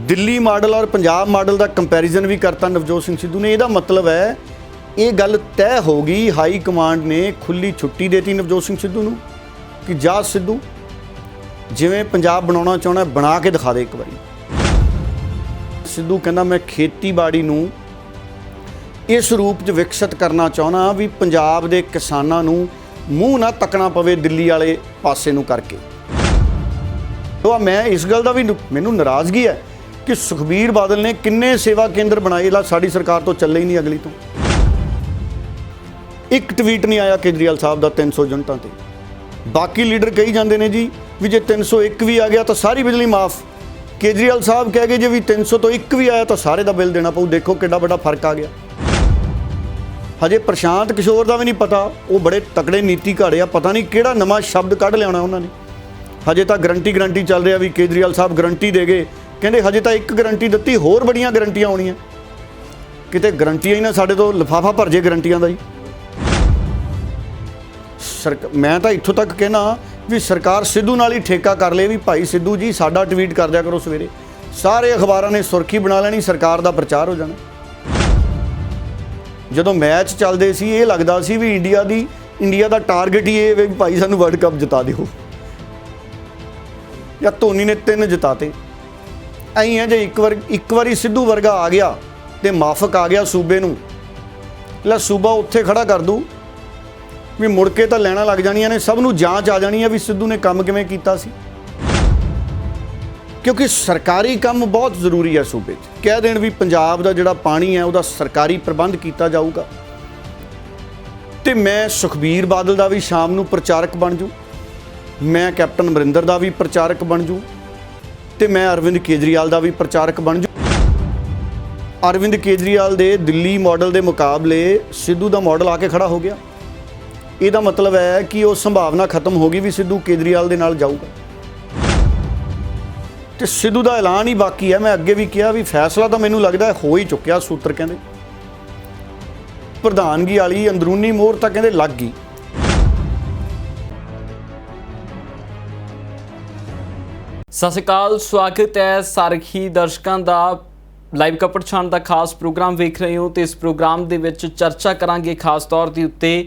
Delhi model और Punjab model का comparison भी करता नवजोत सिंह सिद्धू ने। ਇਹਦਾ मतलब है ये गल तय हो गई, हाई कमांड ने खुली छुट्टी देती नवजोत सिंह सिद्धू ਨੂੰ कि जा सिद्धू जिवें पंजाब बनाउणा चाहुंदा बना के दिखा दे। एक बारी सिद्धू कहंदा मैं खेतीबाड़ी ਨੂੰ इस रूप 'ਚ विकसित करना चाहुंदा भी पंजाब ਦੇ किसानां ਨੂੰ मूँह ना तकना पवे दिल्ली वाले पासे ਨੂੰ करके। तो मैं इस गल का भी मैनूं नाराज़गी है कि सुखबीर बादल ने किन्ने सेवा केंद्र बनाए, ला साड़ी सरकार तो चले ही नहीं अगली तो। एक ट्वीट नहीं आया केजरीवाल साहब का 300 यूनिटां ते। बाकी लीडर कही जाते हैं जी भी जे 301 भी आ गया तो सारी बिजली माफ़। केजरीवाल साहब कह गए जे भी 300 तो 1 भी आया तो सारे का बिल देना पऊ। देखो कितना बड़ा फर्क आ गया। हजे प्रशांत किशोर का भी नहीं पता, वो बड़े तकड़े नीति घाड़े आ, पता नहीं किहड़ा नवां शब्द कढ़ लिया उन्होंने। हजे तो गरंटी चल रहा भी केजरीवाल साहब गरंटी दे गए, कहते हजे तो एक गरंटी दी, होर बड़ियां गरंटियां आउणियां। किते गरंटियां ही ना साडे तो लिफाफा भर जे गरंटियां दा ही। मैं तो इत्थों तक कहना भी सरकार सिद्धू नाल ही ठेका कर ले भी भाई सिद्धू जी साडा ट्वीट कर दिया करो सवेरे, सारे अखबारां ने सुर्खी बना लेनी, सरकार का प्रचार हो जाना। जदों मैच चलते सी ये लगता सी भी इंडिया का टारगेट ही ये भी भाई सानू वर्ल्ड कप जिता दिओ, या धोनी ने 3 जिताते। ऐ है जे एक बारी सिद्धू वर्गा आ गया तो माफक आ गया सूबे नूं, ला सूबा उत्थे खड़ा कर दूँ भी मुड़ के तो लैना लग जानियां ने, सब नूं जांच आ जानी है भी सिद्धू ने काम किवें कीता सी। क्योंकि सरकारी काम बहुत जरूरी है सूबे 'च। कह देण भी पंजाब का जिहड़ा पानी है उसका सरकारी प्रबंध किया जाऊगा। तो मैं सुखबीर बादल का भी शाम नूं प्रचारक बन जूँ, मैं कैप्टन अमरिंदर का भी प्रचारक बन जूँ, तो मैं अरविंद केजरीवाल का भी प्रचारक बन जूँ। अरविंद केजरीवाल के दिल्ली मॉडल के मुकाबले सिद्धू का मॉडल आके खड़ा हो गया। ਇਹਦਾ मतलब है कि वो संभावना खत्म हो गई भी सिद्धू केजरीवाल ਦੇ ਨਾਲ जाऊगा। तो सिद्धू का ऐलान ही बाकी है। मैं अगे भी कहा भी फैसला तो मैनूं लगता है हो ही चुक्या। सूत्र कहते प्रधानगी वाली अंदरूनी मोहर तो कहते लग गई। सत श्री अकाल, स्वागत है सारखी दर्शकों का लाइव कपड़ छाण का खास प्रोग्राम वेख रहे हो। तो इस प्रोग्राम के विच चर्चा करांगे खास तौर के उत्ते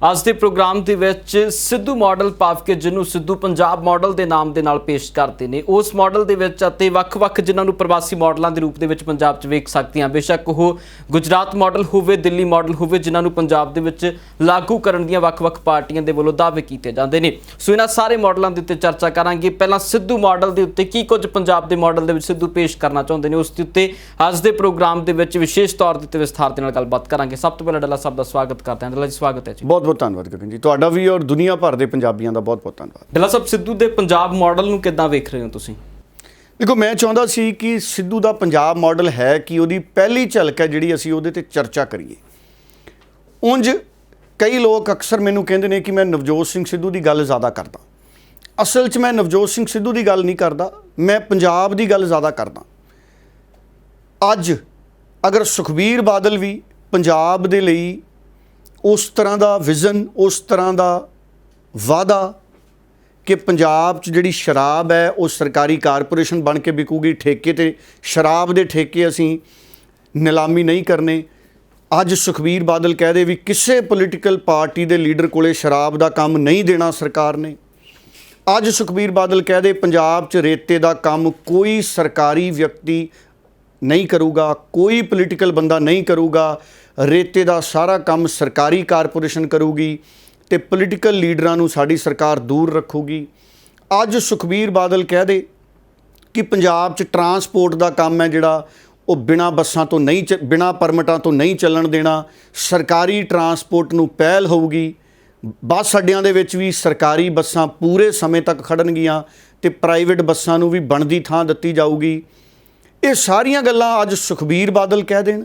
ਅੱਜ ਦੇ प्रोग्राम ਦੇ ਵਿੱਚ ਸਿੱਧੂ ਮਾਡਲ ਭਾਵ ਕਿ ਜਿਹਨੂੰ ਸਿੱਧੂ ਪੰਜਾਬ ਮਾਡਲ ਦੇ ਨਾਮ ਦੇ ਨਾਲ ਪੇਸ਼ ਕਰਦੇ ਨੇ, ਉਸ ਮਾਡਲ ਦੇ ਵਿੱਚ ਅਤੇ ਵੱਖ-ਵੱਖ ਜਿਨ੍ਹਾਂ ਨੂੰ ਪ੍ਰਵਾਸੀ ਮਾਡਲਾਂ ਦੇ ਰੂਪ ਦੇ ਵਿੱਚ ਪੰਜਾਬ 'ਚ ਵੇਖ ਸਕਦੇ ਹਾਂ। ਬੇਸ਼ੱਕ ਉਹ ਗੁਜਰਾਤ ਮਾਡਲ ਹੋਵੇ, ਦਿੱਲੀ ਮਾਡਲ ਹੋਵੇ, ਜਿਨ੍ਹਾਂ ਨੂੰ ਪੰਜਾਬ ਦੇ ਵਿੱਚ ਲਾਗੂ ਕਰਨ ਦੀਆਂ ਵੱਖ-ਵੱਖ ਪਾਰਟੀਆਂ ਦੇ ਵੱਲੋਂ ਦਾਅਵੇ ਕੀਤੇ ਜਾਂਦੇ ਨੇ। ਸੋ ਇਹਨਾਂ ਸਾਰੇ ਮਾਡਲਾਂ ਦੇ ਉੱਤੇ ਚਰਚਾ ਕਰਾਂਗੇ। ਪਹਿਲਾਂ ਸਿੱਧੂ ਮਾਡਲ ਦੇ ਉੱਤੇ ਕੀ ਕੁਝ ਪੰਜਾਬ ਦੇ ਮਾਡਲ ਦੇ ਵਿੱਚ ਸਿੱਧੂ ਪੇਸ਼ ਕਰਨਾ ਚਾਹੁੰਦੇ ਨੇ, ਉਸ ਦੇ ਉੱਤੇ ਅੱਜ ਦੇ ਪ੍ਰੋਗਰਾਮ ਦੇ ਵਿੱਚ ਵਿਸ਼ੇਸ਼ ਤੌਰ ਦੇ ਉੱਤੇ ਵਿਸਥਾਰ ਦੇ ਨਾਲ ਗੱਲਬਾਤ ਕਰਾਂਗੇ। ਸਭ ਤੋਂ ਪਹਿਲਾਂ ਡੱਲਾ ਸਾਹਿਬ ਦਾ ਸਵਾਗਤ ਕਰਦੇ ਹਾਂ। ਡੱਲਾ ਜੀ ਸਵਾਗਤ ਹੈ ਜੀ। बहुत धन्यवाद गगन जी, ਤੁਹਾਡਾ ਵੀ और दुनिया भर के पंजाबियों का बहुत बहुत धन्यवाद। ਡੱਲਾ ਸਾਹਿਬ, ਸਿੱਧੂ ਦੇ ਪੰਜਾਬ ਮਾਡਲ ਨੂੰ ਕਿੱਦਾਂ ਵੇਖ ਰਹੇ ਹੋ ਤੁਸੀਂ? देखो मैं चाहता सी कि सिद्धू का पंजाब मॉडल है कि वो पहली झलक है जी असी वो चर्चा करिए। उंज कई लोग अक्सर मैनू कहते हैं कि मैं नवजोत सिंह सिद्धू की गल ज़्यादा करदा। असल च मैं नवजोत सिंह सिद्धू की गल नहीं करता, मैं पंजाब की गल ज़्यादा करदा। अज अगर सुखबीर बादल भी पंजाब दे लई उस तरह का विजन, उस तरह का वादा कि पंजाब च जिहड़ी शराब है वो सरकारी कारपोरेशन बन के विकूगी, ठेके ते शराब के ठेके असी नीलामी नहीं करने। अज सुखबीर बादल कह दे भी किसी पोलीटिकल पार्टी के लीडर कोले शराब का काम नहीं देना सरकार ने। अज सुखबीर बादल कह दे पंजाब च रेते का काम कोई सरकारी व्यक्ति नहीं करूगा, कोई पोलीटिकल बंदा नहीं करूगा, रेते का सारा काम सरकारी कारपोरेशन करूगी तो पोलीटिकल लीडरां नूं साडी सरकार दूर रखूगी। अज सुखबीर बादल कह दे कि पंजाब च ट्रांसपोर्ट का काम है जिहड़ा वो बिना बसां तो नहीं बिना परमिटां तो नहीं चलन देना, सरकारी ट्रांसपोर्ट नूं पहल होऊगी। बस अड्डियां दे विच भी सरकारी बसां पूरे समय तक खड़नगियां ते प्राइवेट बसां नूं भी बनदी थां दित्ती जाऊगी। ये सारियां गल्लां अज सुखबीर बादल कह देण,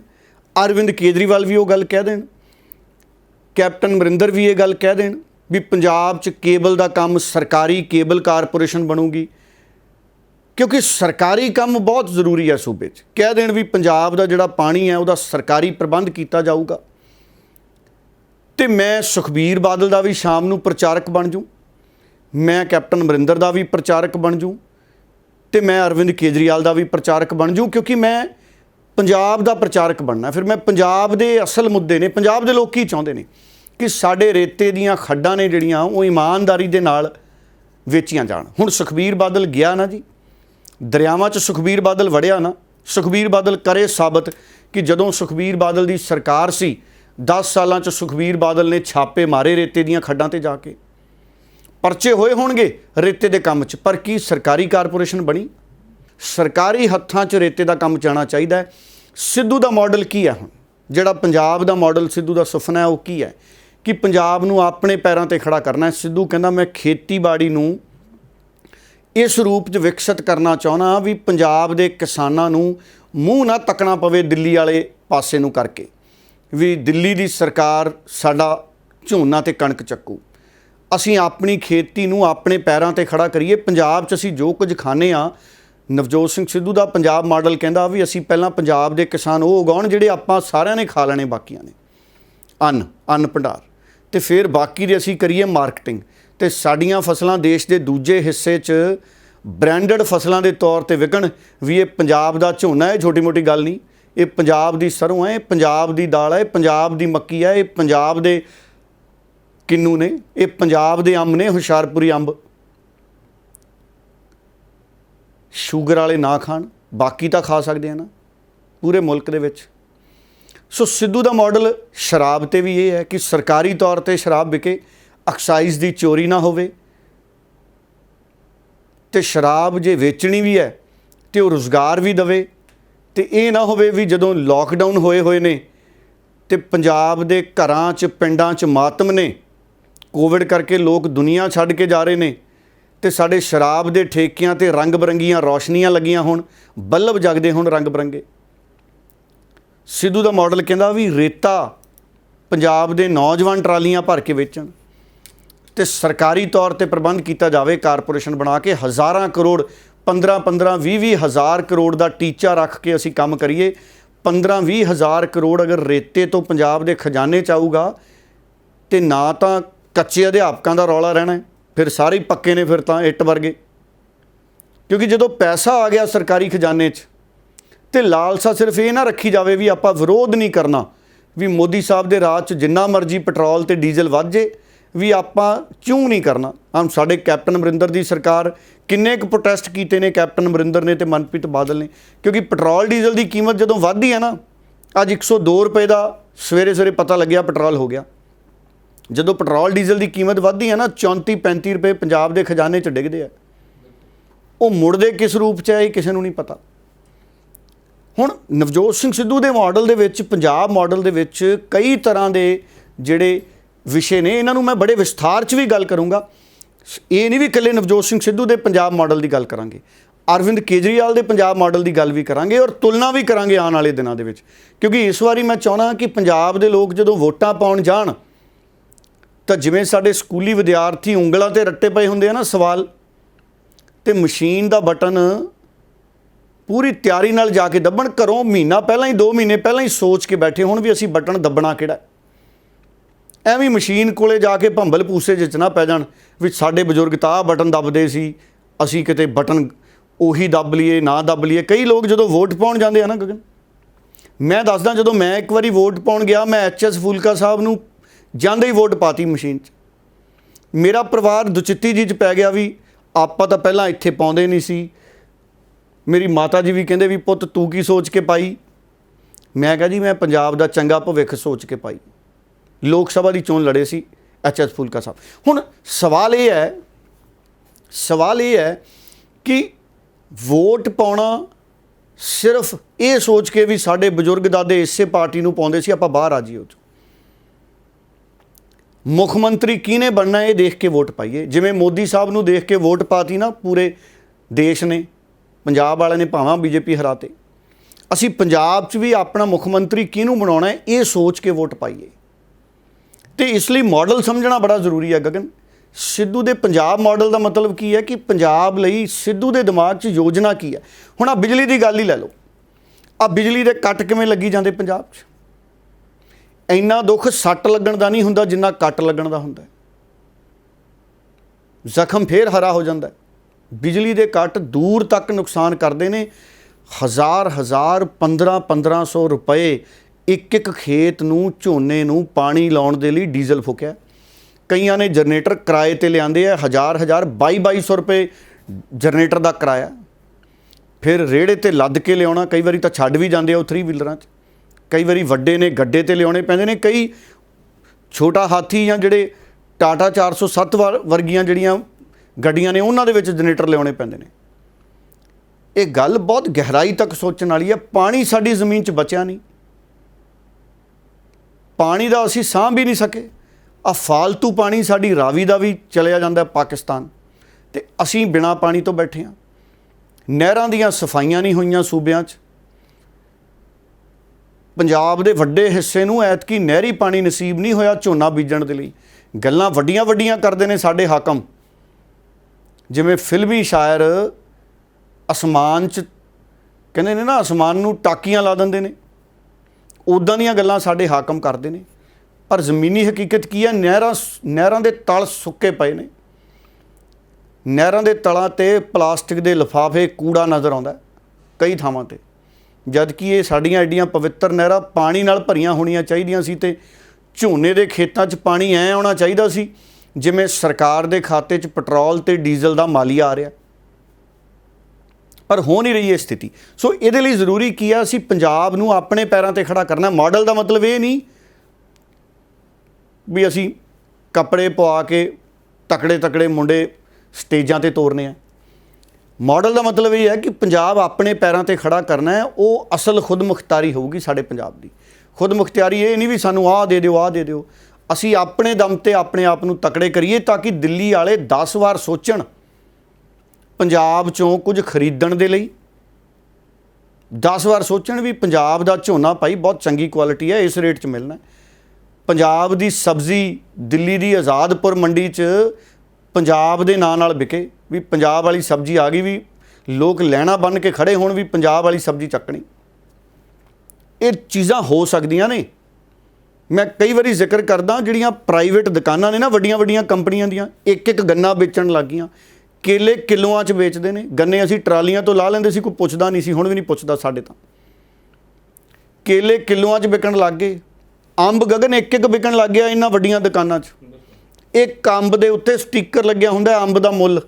अरविंद केजरीवाल भी वो गल कह देण, कैप्टन अमरिंदर भी ये गल कह देण भी पंजाब च केबल का काम सरकारी केबल कारपोरेशन बनूगी। क्योंकि सरकारी काम बहुत जरूरी है सूबे च। कह देण भी पंजाब का जिहड़ा पानी है उसका सरकारी प्रबंध किया जाऊगा। तो मैं सुखबीर बादल का भी शाम नूं प्रचारक बन जूँ, मैं कैप्टन अमरिंदर का भी प्रचारक बन जूँ, तो मैं अरविंद केजरीवाल का भी प्रचारक बन जूँ, क्योंकि मैं पंजाब का प्रचारक बनना। फिर मैं पंजाब के असल मुद्दे ने, पंजाब के लोग की चाहते हैं कि साढ़े रेते दीयां खड्डां ने जिहड़ियां वो ईमानदारी दे नाल वेचियां जाण। हुण सुखबीर बादल गया ना जी, दरियावां च सुखबीर बादल वड़िया ना, सुखबीर बादल करे साबित कि जदों सुखबीर बादल की सरकार सी 10 सालां च सुखबीर बादल ने छापे मारे रेते दीयां खड्डां ते जाके, परचे होए होणगे रेते दे काम च, पर की सरकारी कारपोरेशन बनी? सरकारी हत्थां च रेते दा काम जाना चाहिदा है। सिद्धू दा मॉडल की है? हुण जिहड़ा पंजाब दा मॉडल सिद्धू दा सुपना है वो की है कि पंजाब नूं अपने पैरां ते खड़ा करना है। सिद्धू कहंदा मैं खेतीबाड़ी नूं इस रूप च विकसित करना चाहुंदा भी पंजाब दे किसानां नूं मूँह ना तकना पवे दिल्ली वाले पासे नूं करके, भी दिल्ली दी सरकार साडा झोना ते कणक चक्कू। असीं अपनी खेती नूं अपने पैरां ते खड़ा करिए। पंजाब च असीं जो कुछ खाने आ, नवजोत सिंह सिद्धू दा पंजाब मॉडल कहंदा भी असीं पहिलां पंजाब दे किसान वो उगाउण जिहड़े आपां सारिਆਂ ने खा लेणे बाकियां ने, अन्न भंडार, ते फिर बाकी दे असीं करिए मार्केटिंग, ते साडीआं फसलां देश दे दूजे हिस्से च ब्रांडेड फसलों के तौर पर विकण। भी ये पंजाब का झोना है, छोटी मोटी गल नहीं, ये पंजाब की सरों है, पंजाब की दाल है, पंजाब की मक्की है, ये पंजाब के किन्नू ने, ये पंजाब के अंब ने, हुशियारपुरी अंब। शूगर वाले ना खाण, बाकी तो खा सकते हैं ना पूरे मुल्क दे विच। सो सिद्धू का मॉडल शराब ते भी ये है कि सरकारी तौर पर शराब विके, एक्साइज की चोरी ना होवे, तो शराब जे वेचनी भी है तो रोज़गार भी दवे। तो ये ना होवे भी जदों लॉकडाउन होए होए ने तो पंजाब दे घरां च पिंडां च मातम ने, कोविड करके लोग दुनिया छड्ड के जा रहे ने, तो साडे शराब दे ठेकियां ते रंग बरंगियां रोशनियां लगियां होण, बल्ब जगदे होण रंग बरंगे। सिद्धू दा मॉडल कहंदा भी रेता पंजाब दे नौजवान ट्रालियां भर के वेचण, तो सरकारी तौर पर प्रबंध किया जाए, कारपोरेशन बना के हज़ारां करोड़ 15-15 20-20 हज़ार करोड़ का टीचा रख के असी काम करिए। 15-20 हज़ार करोड़ अगर रेते तो पंजाब के खजाने च आऊगा तो ना तो कच्चे अध्यापकों का रौला रहना है, फिर सारे ही पक्के ने, फिर तो इट वर्गे। क्योंकि जो पैसा आ गया सरकारी खजाने च, तो लालसा सिर्फ ये ना रखी जाए भी आपां विरोध नहीं करना, भी मोदी साहब के राज च जिन्ना मर्जी पेट्रोल तो डीजल वध जे, भी आपां क्यों नहीं करना। हम साडे कैप्टन अमरिंदर की सरकार किन्ने क प्रोटेस्ट किए ने कैप्टन अमरिंदर ने तो मनप्रीत बादल ने, क्योंकि पेट्रोल डीजल की कीमत जदों वधदी है ना, अज 102 रुपए का सवेरे सवेरे पता लग्या पेट्रोल हो गया। जदों पेट्रोल डीजल की कीमत वधदी है ना 34-35 रुपए पंजाब के खजाने च डिगदे है, वो मुड़दे किस रूप च है ये किसी नूं नहीं पता। हुण नवजोत सिंह सिद्धू के मॉडल दे विच, पंजाब मॉडल दे विच कई तरह के जिहड़े विषय ने, इन्हों मैं बड़े विस्तार च भी गल करूँगा। ये नहीं भी कल्ले नवजोत सिंह सिद्धू के पंजाब मॉडल की गल करांगे, अरविंद केजरीवाल के पंजाब मॉडल की गल भी करांगे और तुलना भी करांगे आने वाले दिनों के विच। क्योंकि इस बारी मैं चाहना कि पंजाब के लोग जदों वोटां पाउण जाण तो जिवें साडे स्कूली विद्यार्थी ਉਂਗਲਾਂ ते रट्टे पए हुंदे आ ना सवाल, तो मशीन का बटन पूरी तैयारी नाल जाके दब्बण, घरों महीना पहलां ही 2 महीने पहलां ही सोच के बैठे होण भी असीं बटन दब्बਣਾ किहड़ा। ਐਵੇਂ मशीन कोले जाके भंबल पूसे जिच ना पै जाण भी साडे बजुर्ग तां आह बटन दबदे सी, असीं किते बटन ਉਹੀ दब लीए ना दब लीए। कई लोग जदों वोट पाउण जांदे आ ना गगन, मैं दसदा जदों मैं एक वारी वोट पाउण गया, मैं HS फूलका साहब नूं ਜਾਂਦੇ ही वोट पाती मशीन च। मेरा परिवार दुचित्ती जी च पै गया भी आपां तां ਪਹਿਲਾਂ ਇੱਥੇ ਪਾਉਂਦੇ नहीं सी। मेरी माता जी भी कहंदे भी पुੱਤ तू की सोच के पाई? मैं कहा जी मैं पंजाब दा चंगा भविख सोच के पाई। लोक सभा की चोण लड़े सी HS फूलका साहब। हुण सवाल ये है कि वोट पाउणा सिर्फ ये सोच के भी साडे बजुर्ग दादे इसे पार्टी नूं पाउंदे सी आपां बाहर आ जाइए, मुख मंत्री किहने बनना ये देख के वोट पाइए। जिवें मोदी साहब नूं देख के वोट पाती ना पूरे देश ने, पंजाब वाले ने भावां BJP हराते, असीं पंजाब च भी अपना मुख मंत्री किहनूं बनाउणा है ये सोच के वोट पाइए। तो इसलिए मॉडल समझना बड़ा जरूरी है गगन। सिद्धू के पंजाब मॉडल का मतलब की है कि पंजाब लई सिद्धू के दिमाग च योजना की है। हुण आ बिजली की गल ही लै लो, आ बिजली के कट किवें लगी जाते पंजाब च। इन्ना दुख सੱਟ लगन का नहीं हुंदा जिन्ना कट लगन का हुंदा है। जख्म फिर हरा हो जाता है। ਬਿਜਲੀ ਦੇ ਕੱਟ ਦੂਰ ਤੱਕ ਨੁਕਸਾਨ ਕਰਦੇ ਨੇ। ਹਜ਼ਾਰ 1500 ਰੁਪਏ ਇੱਕ ਖੇਤ ਨੂੰ, ਝੋਨੇ ਨੂੰ ਪਾਣੀ ਲਾਉਣ ਦੇ ਲਈ ਡੀਜ਼ਲ ਫੂਕਿਆ। ਕਈਆਂ ਨੇ ਜਨਰੇਟਰ ਕਿਰਾਏ ਤੇ ਲਿਆਂਦੇ ਆ, 2200 ਰੁਪਏ ਜਨਰੇਟਰ ਦਾ ਕਿਰਾਇਆ। ਫਿਰ ਰੇੜੇ ਤੇ ਲੱਦ ਕੇ ਲਿਆਉਣਾ, ਕਈ ਵਾਰੀ ਤਾਂ ਛੱਡ ਵੀ ਜਾਂਦੇ ਆ ਉਹ 3 ਵੀਲਰਾਂ 'ਚ, ਕਈ ਵਾਰੀ ਵੱਡੇ ਨੇ ਗੱਡੇ ਤੇ ਲਿਆਉਣੇ ਪੈਂਦੇ ਨੇ, ਕਈ ਛੋਟਾ ਹਾਥੀ ਜਾਂ ਜਿਹੜੇ ਟਾਟਾ 407 ਵਰਗੀਆਂ ਜਿਹੜੀਆਂ ਗੱਡੀਆਂ ਨੇ ਉਹਨਾਂ ਦੇ ਵਿੱਚ ਜਨਰੇਟਰ ਲਿਆਉਣੇ ਪੈਂਦੇ ਨੇ। ਇਹ ਗੱਲ ਬਹੁਤ ਗਹਿਰਾਈ ਤੱਕ ਸੋਚਣ ਵਾਲੀ ਹੈ। ਪਾਣੀ ਸਾਡੀ ਜ਼ਮੀਨ 'ਚ ਬਚਿਆ ਨਹੀਂ, ਪਾਣੀ ਦਾ ਅਸੀਂ ਸਾਂਭ ਵੀ ਨਹੀਂ ਸਕੇ। ਆ ਫਾਲਤੂ ਪਾਣੀ ਸਾਡੀ ਰਾਵੀ ਦਾ ਵੀ ਚਲਿਆ ਜਾਂਦਾ ਪਾਕਿਸਤਾਨ, ਤੇ ਅਸੀਂ ਬਿਨਾਂ ਪਾਣੀ ਤੋਂ ਬੈਠੇ ਹਾਂ। ਨਹਿਰਾਂ ਦੀਆਂ ਸਫਾਈਆਂ ਨਹੀਂ ਹੋਈਆਂ ਸੂਬਿਆਂ 'ਚ। ਪੰਜਾਬ ਦੇ ਵੱਡੇ ਹਿੱਸੇ ਨੂੰ ਐਤਕੀ ਨਹਿਰੀ ਪਾਣੀ ਨਸੀਬ ਨਹੀਂ ਹੋਇਆ ਝੋਨਾ ਬੀਜਣ ਦੇ ਲਈ। ਗੱਲਾਂ ਵੱਡੀਆਂ ਵੱਡੀਆਂ ਕਰਦੇ ਨੇ ਸਾਡੇ ਹਾਕਮ, ਜਿਵੇਂ ਫਿਲਮੀ ਸ਼ਾਇਰ ਅਸਮਾਨ 'ਚ ਕਹਿੰਦੇ ਨੇ ਨਾ, ਅਸਮਾਨ ਨੂੰ ਟਾਕੀਆਂ ਲਾ ਦਿੰਦੇ ਨੇ, ਉੱਦਾਂ ਦੀਆਂ ਗੱਲਾਂ ਸਾਡੇ ਹਾਕਮ ਕਰਦੇ ਨੇ। ਪਰ ਜ਼ਮੀਨੀ ਹਕੀਕਤ ਕੀ ਹੈ? ਨਹਿਰਾਂ ਦੇ ਤਲ ਸੁੱਕੇ ਪਏ ਨੇ। ਨਹਿਰਾਂ ਦੇ ਤਲਾਂ 'ਤੇ ਪਲਾਸਟਿਕ ਦੇ ਲਿਫਾਫੇ, ਕੂੜਾ ਨਜ਼ਰ ਆਉਂਦਾ ਕਈ ਥਾਵਾਂ 'ਤੇ, ਜਦ ਕਿ ਇਹ ਸਾਡੀਆਂ ਐਡੀਆਂ ਪਵਿੱਤਰ ਨਹਿਰਾਂ ਪਾਣੀ ਨਾਲ ਭਰੀਆਂ ਹੋਣੀਆਂ ਚਾਹੀਦੀਆਂ ਸੀ। ਅਤੇ ਝੋਨੇ ਦੇ ਖੇਤਾਂ 'ਚ ਪਾਣੀ ਐਂ ਆਉਣਾ ਚਾਹੀਦਾ ਸੀ ਜਿਵੇਂ ਸਰਕਾਰ ਦੇ ਖਾਤੇ 'ਚ ਪੈਟਰੋਲ ਤੇ ਡੀਜ਼ਲ ਦਾ ਮਾਲੀਆ ਆ ਰਿਹਾ, ਪਰ ਹੋ ਨਹੀਂ ਰਹੀ ਇਹ ਸਥਿਤੀ। ਸੋ ਇਹਦੇ ਲਈ ਜ਼ਰੂਰੀ ਕੀ ਆ? ਅਸੀਂ ਪੰਜਾਬ ਨੂੰ ਆਪਣੇ ਪੈਰਾਂ 'ਤੇ ਖੜਾ ਕਰਨਾ। ਮਾਡਲ ਦਾ ਮਤਲਬ ਇਹ ਨਹੀਂ ਵੀ ਅਸੀਂ ਕੱਪੜੇ ਪਵਾ ਕੇ ਤਕੜੇ ਮੁੰਡੇ ਸਟੇਜਾਂ 'ਤੇ ਤੋਰਨੇ ਆ। ਮਾਡਲ ਦਾ ਮਤਲਬ ਇਹ ਹੈ ਕਿ ਪੰਜਾਬ ਆਪਣੇ ਪੈਰਾਂ 'ਤੇ ਖੜਾ ਕਰਨਾ ਹੈ। ਉਹ ਅਸਲ ਖੁਦਮੁਖਤਾਰੀ ਹੋਊਗੀ ਸਾਡੇ ਪੰਜਾਬ ਦੀ। ਖੁਦਮੁਖਤਿਆਰੀ ਇਹ ਨਹੀਂ ਵੀ ਸਾਨੂੰ ਆਹ ਦੇ ਦਿਓ, ਆਹ ਦੇ ਦਿਓ। ਅਸੀਂ ਆਪਣੇ ਦਮ 'ਤੇ ਆਪਣੇ ਆਪ ਨੂੰ ਤਕੜੇ ਕਰੀਏ ਤਾਂ ਕਿ ਦਿੱਲੀ ਵਾਲੇ 10 ਵਾਰ ਸੋਚਣ ਪੰਜਾਬ 'ਚੋਂ ਕੁਝ ਖਰੀਦਣ ਦੇ ਲਈ। 10 ਵਾਰ ਸੋਚਣ ਵੀ ਪੰਜਾਬ ਦਾ ਝੋਨਾ ਭਾਈ ਬਹੁਤ ਚੰਗੀ ਕੁਆਲਿਟੀ ਹੈ, ਇਸ ਰੇਟ 'ਚ ਮਿਲਣਾ। ਪੰਜਾਬ ਦੀ ਸਬਜ਼ੀ ਦਿੱਲੀ ਦੀ ਆਜ਼ਾਦਪੁਰ ਮੰਡੀ 'ਚ ਪੰਜਾਬ ਦੇ ਨਾਂ ਨਾਲ ਵਿਕੇ, ਵੀ ਪੰਜਾਬ ਵਾਲੀ ਸਬਜ਼ੀ ਆ ਗਈ, ਵੀ ਲੋਕ ਲੈਣਾ ਬੰਨ੍ਹ ਕੇ ਖੜੇ ਹੋਣ ਵੀ ਪੰਜਾਬ ਵਾਲੀ ਸਬਜ਼ੀ ਚੱਕਣੀ। ਇਹ ਚੀਜ਼ਾਂ ਹੋ ਸਕਦੀਆਂ ਨੇ। ਮੈਂ ਕਈ ਵਾਰੀ ਜ਼ਿਕਰ ਕਰਦਾ, ਜਿਹੜੀਆਂ ਪ੍ਰਾਈਵੇਟ ਦੁਕਾਨਾਂ ਨੇ ਨਾ, ਵੱਡੀਆਂ ਕੰਪਨੀਆਂ ਦੀਆਂ, ਇੱਕ ਗੰਨਾ ਵੇਚਣ ਲੱਗ ਗਈਆਂ। ਕੇਲੇ ਕਿਲੋਆਂ 'ਚ ਵੇਚਦੇ ਨੇ। ਗੰਨੇ ਅਸੀਂ ਟਰਾਲੀਆਂ ਤੋਂ ਲਾ ਲੈਂਦੇ ਸੀ, ਕੋਈ ਪੁੱਛਦਾ ਨਹੀਂ ਸੀ, ਹੁਣ ਵੀ ਨਹੀਂ ਪੁੱਛਦਾ ਸਾਡੇ ਤਾਂ। ਕੇਲੇ ਕਿਲੋਆਂ 'ਚ ਵਿਕਣ ਲੱਗ ਗਏ। ਅੰਬ ਗਗਨ ਇੱਕ ਵਿਕਣ ਲੱਗ ਗਿਆ ਇਹਨਾਂ ਵੱਡੀਆਂ ਦੁਕਾਨਾਂ 'ਚ। ਇੱਕ ਅੰਬ ਦੇ ਉੱਤੇ ਸਟicker ਲੱਗਿਆ ਹੁੰਦਾ ਅੰਬ ਦਾ ਮੁੱਲ।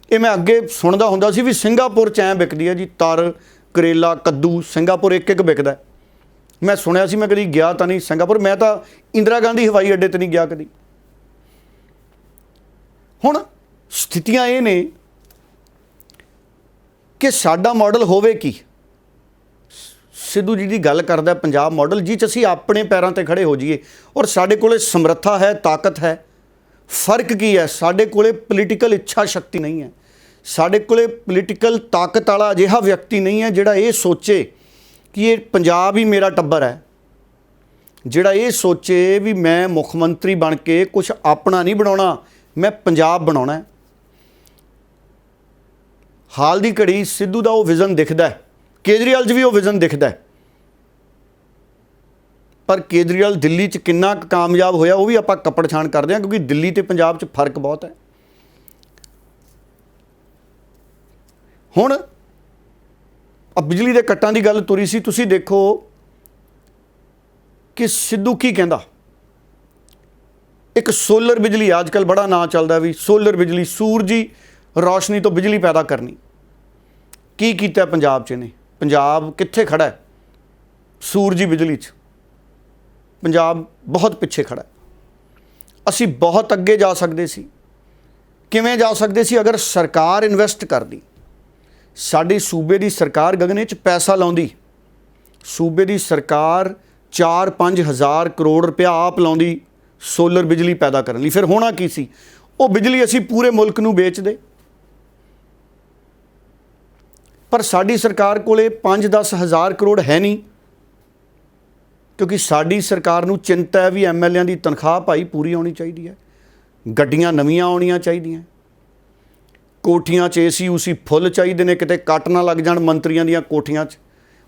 ਇਹ ਮੈਂ ਅੱਗੇ ਸੁਣਦਾ ਹੁੰਦਾ ਸੀ ਵੀ ਸਿੰਗਾਪੁਰ 'ਚ ਐਂ ਵਿਕਦੀ ਹੈ ਜੀ, ਤਰ, ਕਰੇਲਾ, ਕੱਦੂ ਸਿੰਗਾਪੁਰ ਇੱਕ ਵਿਕਦਾ। ਮੈਂ ਸੁਣਿਆ ਸੀ, ਮੈਂ ਕਦੀ ਗਿਆ ਤਾਂ ਨਹੀਂ ਸਿੰਗਾਪੁਰ। ਮੈਂ ਤਾਂ ਇੰਦਰਾ ਗਾਂਧੀ ਹਵਾਈ ਅੱਡੇ 'ਤੇ ਨਹੀਂ ਗਿਆ ਕਦੀ। ਹੁਣ ਸਥਿਤੀਆਂ ਇਹ ਨੇ ਕਿ ਸਾਡਾ ਮਾਡਲ ਹੋਵੇ ਕੀ? ਸਿੱਧੂ ਜੀ ਦੀ ਗੱਲ ਕਰਦਾ ਪੰਜਾਬ ਮਾਡਲ, ਜਿਹ 'ਚ ਅਸੀਂ ਆਪਣੇ ਪੈਰਾਂ 'ਤੇ ਖੜੇ ਹੋ ਜਾਈਏ ਔਰ ਸਾਡੇ ਕੋਲੇ ਸਮਰੱਥਾ ਹੈ, ਤਾਕਤ ਹੈ। ਫਰਕ ਕੀ ਹੈ? ਸਾਡੇ ਕੋਲੇ ਪੋਲੀਟੀਕਲ ਇੱਛਾ ਸ਼ਕਤੀ ਨਹੀਂ ਹੈ। ਸਾਡੇ ਕੋਲੇ ਪੋਲੀਟੀਕਲ ਤਾਕਤ ਵਾਲਾ ਅਜਿਹਾ ਵਿਅਕਤੀ ਨਹੀਂ ਹੈ ਜਿਹੜਾ ਇਹ ਸੋਚੇ ਕਿ ਇਹ ਪੰਜਾਬ ਹੀ ਮੇਰਾ ਟੱਬਰ ਹੈ, ਜਿਹੜਾ ਇਹ ਸੋਚੇ ਵੀ ਮੈਂ ਮੁੱਖ ਮੰਤਰੀ ਬਣ ਕੇ ਕੁਛ ਆਪਣਾ ਨਹੀਂ ਬਣਾਉਣਾ, ਮੈਂ ਪੰਜਾਬ ਬਣਾਉਣਾ। ਹਾਲ ਦੀ ਘੜੀ ਸਿੱਧੂ ਦਾ ਉਹ ਵਿਜ਼ਨ ਦਿਖਦਾ ਹੈ, ਕੇਜਰੀਵਾਲ 'ਚ ਵੀ ਉਹ ਵਿਜ਼ਨ ਦਿਖਦਾ ਹੈ, ਪਰ ਕੇਜਰੀਵਾਲ ਦਿੱਲੀ 'ਚ ਕਿੰਨਾ ਕੁ ਕਾਮਯਾਬ ਹੋਇਆ ਉਹ ਵੀ ਆਪਾਂ ਕੱਪੜ ਛਾਣ ਕਰਦੇ ਹਾਂ, ਕਿਉਂਕਿ ਦਿੱਲੀ ਤੇ ਪੰਜਾਬ 'ਚ ਫਰਕ ਬਹੁਤ ਹੈ। ਹੁਣ ਬਿਜਲੀ ਦੇ ਕੱਟਾਂ ਦੀ ਗੱਲ ਤੁਰੀ ਸੀ, ਤੁਸੀਂ ਦੇਖੋ ਕਿ ਸਿੱਧੂ ਕੀ ਕਹਿੰਦਾ। ਇੱਕ ਸੋਲਰ ਬਿਜਲੀ ਅੱਜ ਕੱਲ੍ਹ ਬੜਾ ਨਾਂ ਚੱਲਦਾ ਵੀ ਸੋਲਰ ਬਿਜਲੀ, ਸੂਰਜੀ ਰੌਸ਼ਨੀ ਤੋਂ ਬਿਜਲੀ ਪੈਦਾ ਕਰਨੀ। ਕੀ ਕੀਤਾ ਪੰਜਾਬ 'ਚ ਇਹਨੇ? ਪੰਜਾਬ ਕਿੱਥੇ ਖੜਾ ਹੈ ਸੂਰਜੀ ਬਿਜਲੀ 'ਚ? ਪੰਜਾਬ ਬਹੁਤ ਪਿੱਛੇ ਖੜਾ ਹੈ। ਅਸੀਂ ਬਹੁਤ ਅੱਗੇ ਜਾ ਸਕਦੇ ਸੀ। ਕਿਵੇਂ ਜਾ ਸਕਦੇ ਸੀ? ਅਗਰ ਸਰਕਾਰ ਇਨਵੈਸਟ ਕਰਦੀ। ਸਾਡੀ ਸੂਬੇ ਦੀ ਸਰਕਾਰ ਗਗਨੇ 'ਚ ਪੈਸਾ ਲਾਉਂਦੀ। ਸੂਬੇ ਦੀ ਸਰਕਾਰ 4-5 ਹਜ਼ਾਰ ਕਰੋੜ ਰੁਪਇਆ ਆਪ ਲਾਉਂਦੀ ਸੋਲਰ ਬਿਜਲੀ ਪੈਦਾ ਕਰਨ ਲਈ। ਫਿਰ ਹੋਣਾ ਕੀ ਸੀ? ਉਹ ਬਿਜਲੀ ਅਸੀਂ ਪੂਰੇ ਮੁਲਕ ਨੂੰ ਵੇਚਦੇ। ਪਰ ਸਾਡੀ ਸਰਕਾਰ ਕੋਲੇ 5-10 ਹਜ਼ਾਰ ਕਰੋੜ ਹੈ ਨਹੀਂ, ਕਿਉਂਕਿ ਸਾਡੀ ਸਰਕਾਰ ਨੂੰ ਚਿੰਤਾ ਹੈ ਵੀ MLA'ਆਂ ਦੀ ਤਨਖਾਹ ਭਾਈ ਪੂਰੀ ਆਉਣੀ ਚਾਹੀਦੀ ਹੈ, ਗੱਡੀਆਂ ਨਵੀਆਂ ਆਉਣੀਆਂ ਚਾਹੀਦੀਆਂ, ਕੋਠੀਆਂ 'ਚ AC ਫੁੱਲ ਚਾਹੀਦੇ ਨੇ, ਕਿਤੇ ਕੱਟ ਨਾ ਲੱਗ ਜਾਣ ਮੰਤਰੀਆਂ ਦੀਆਂ ਕੋਠੀਆਂ 'ਚ।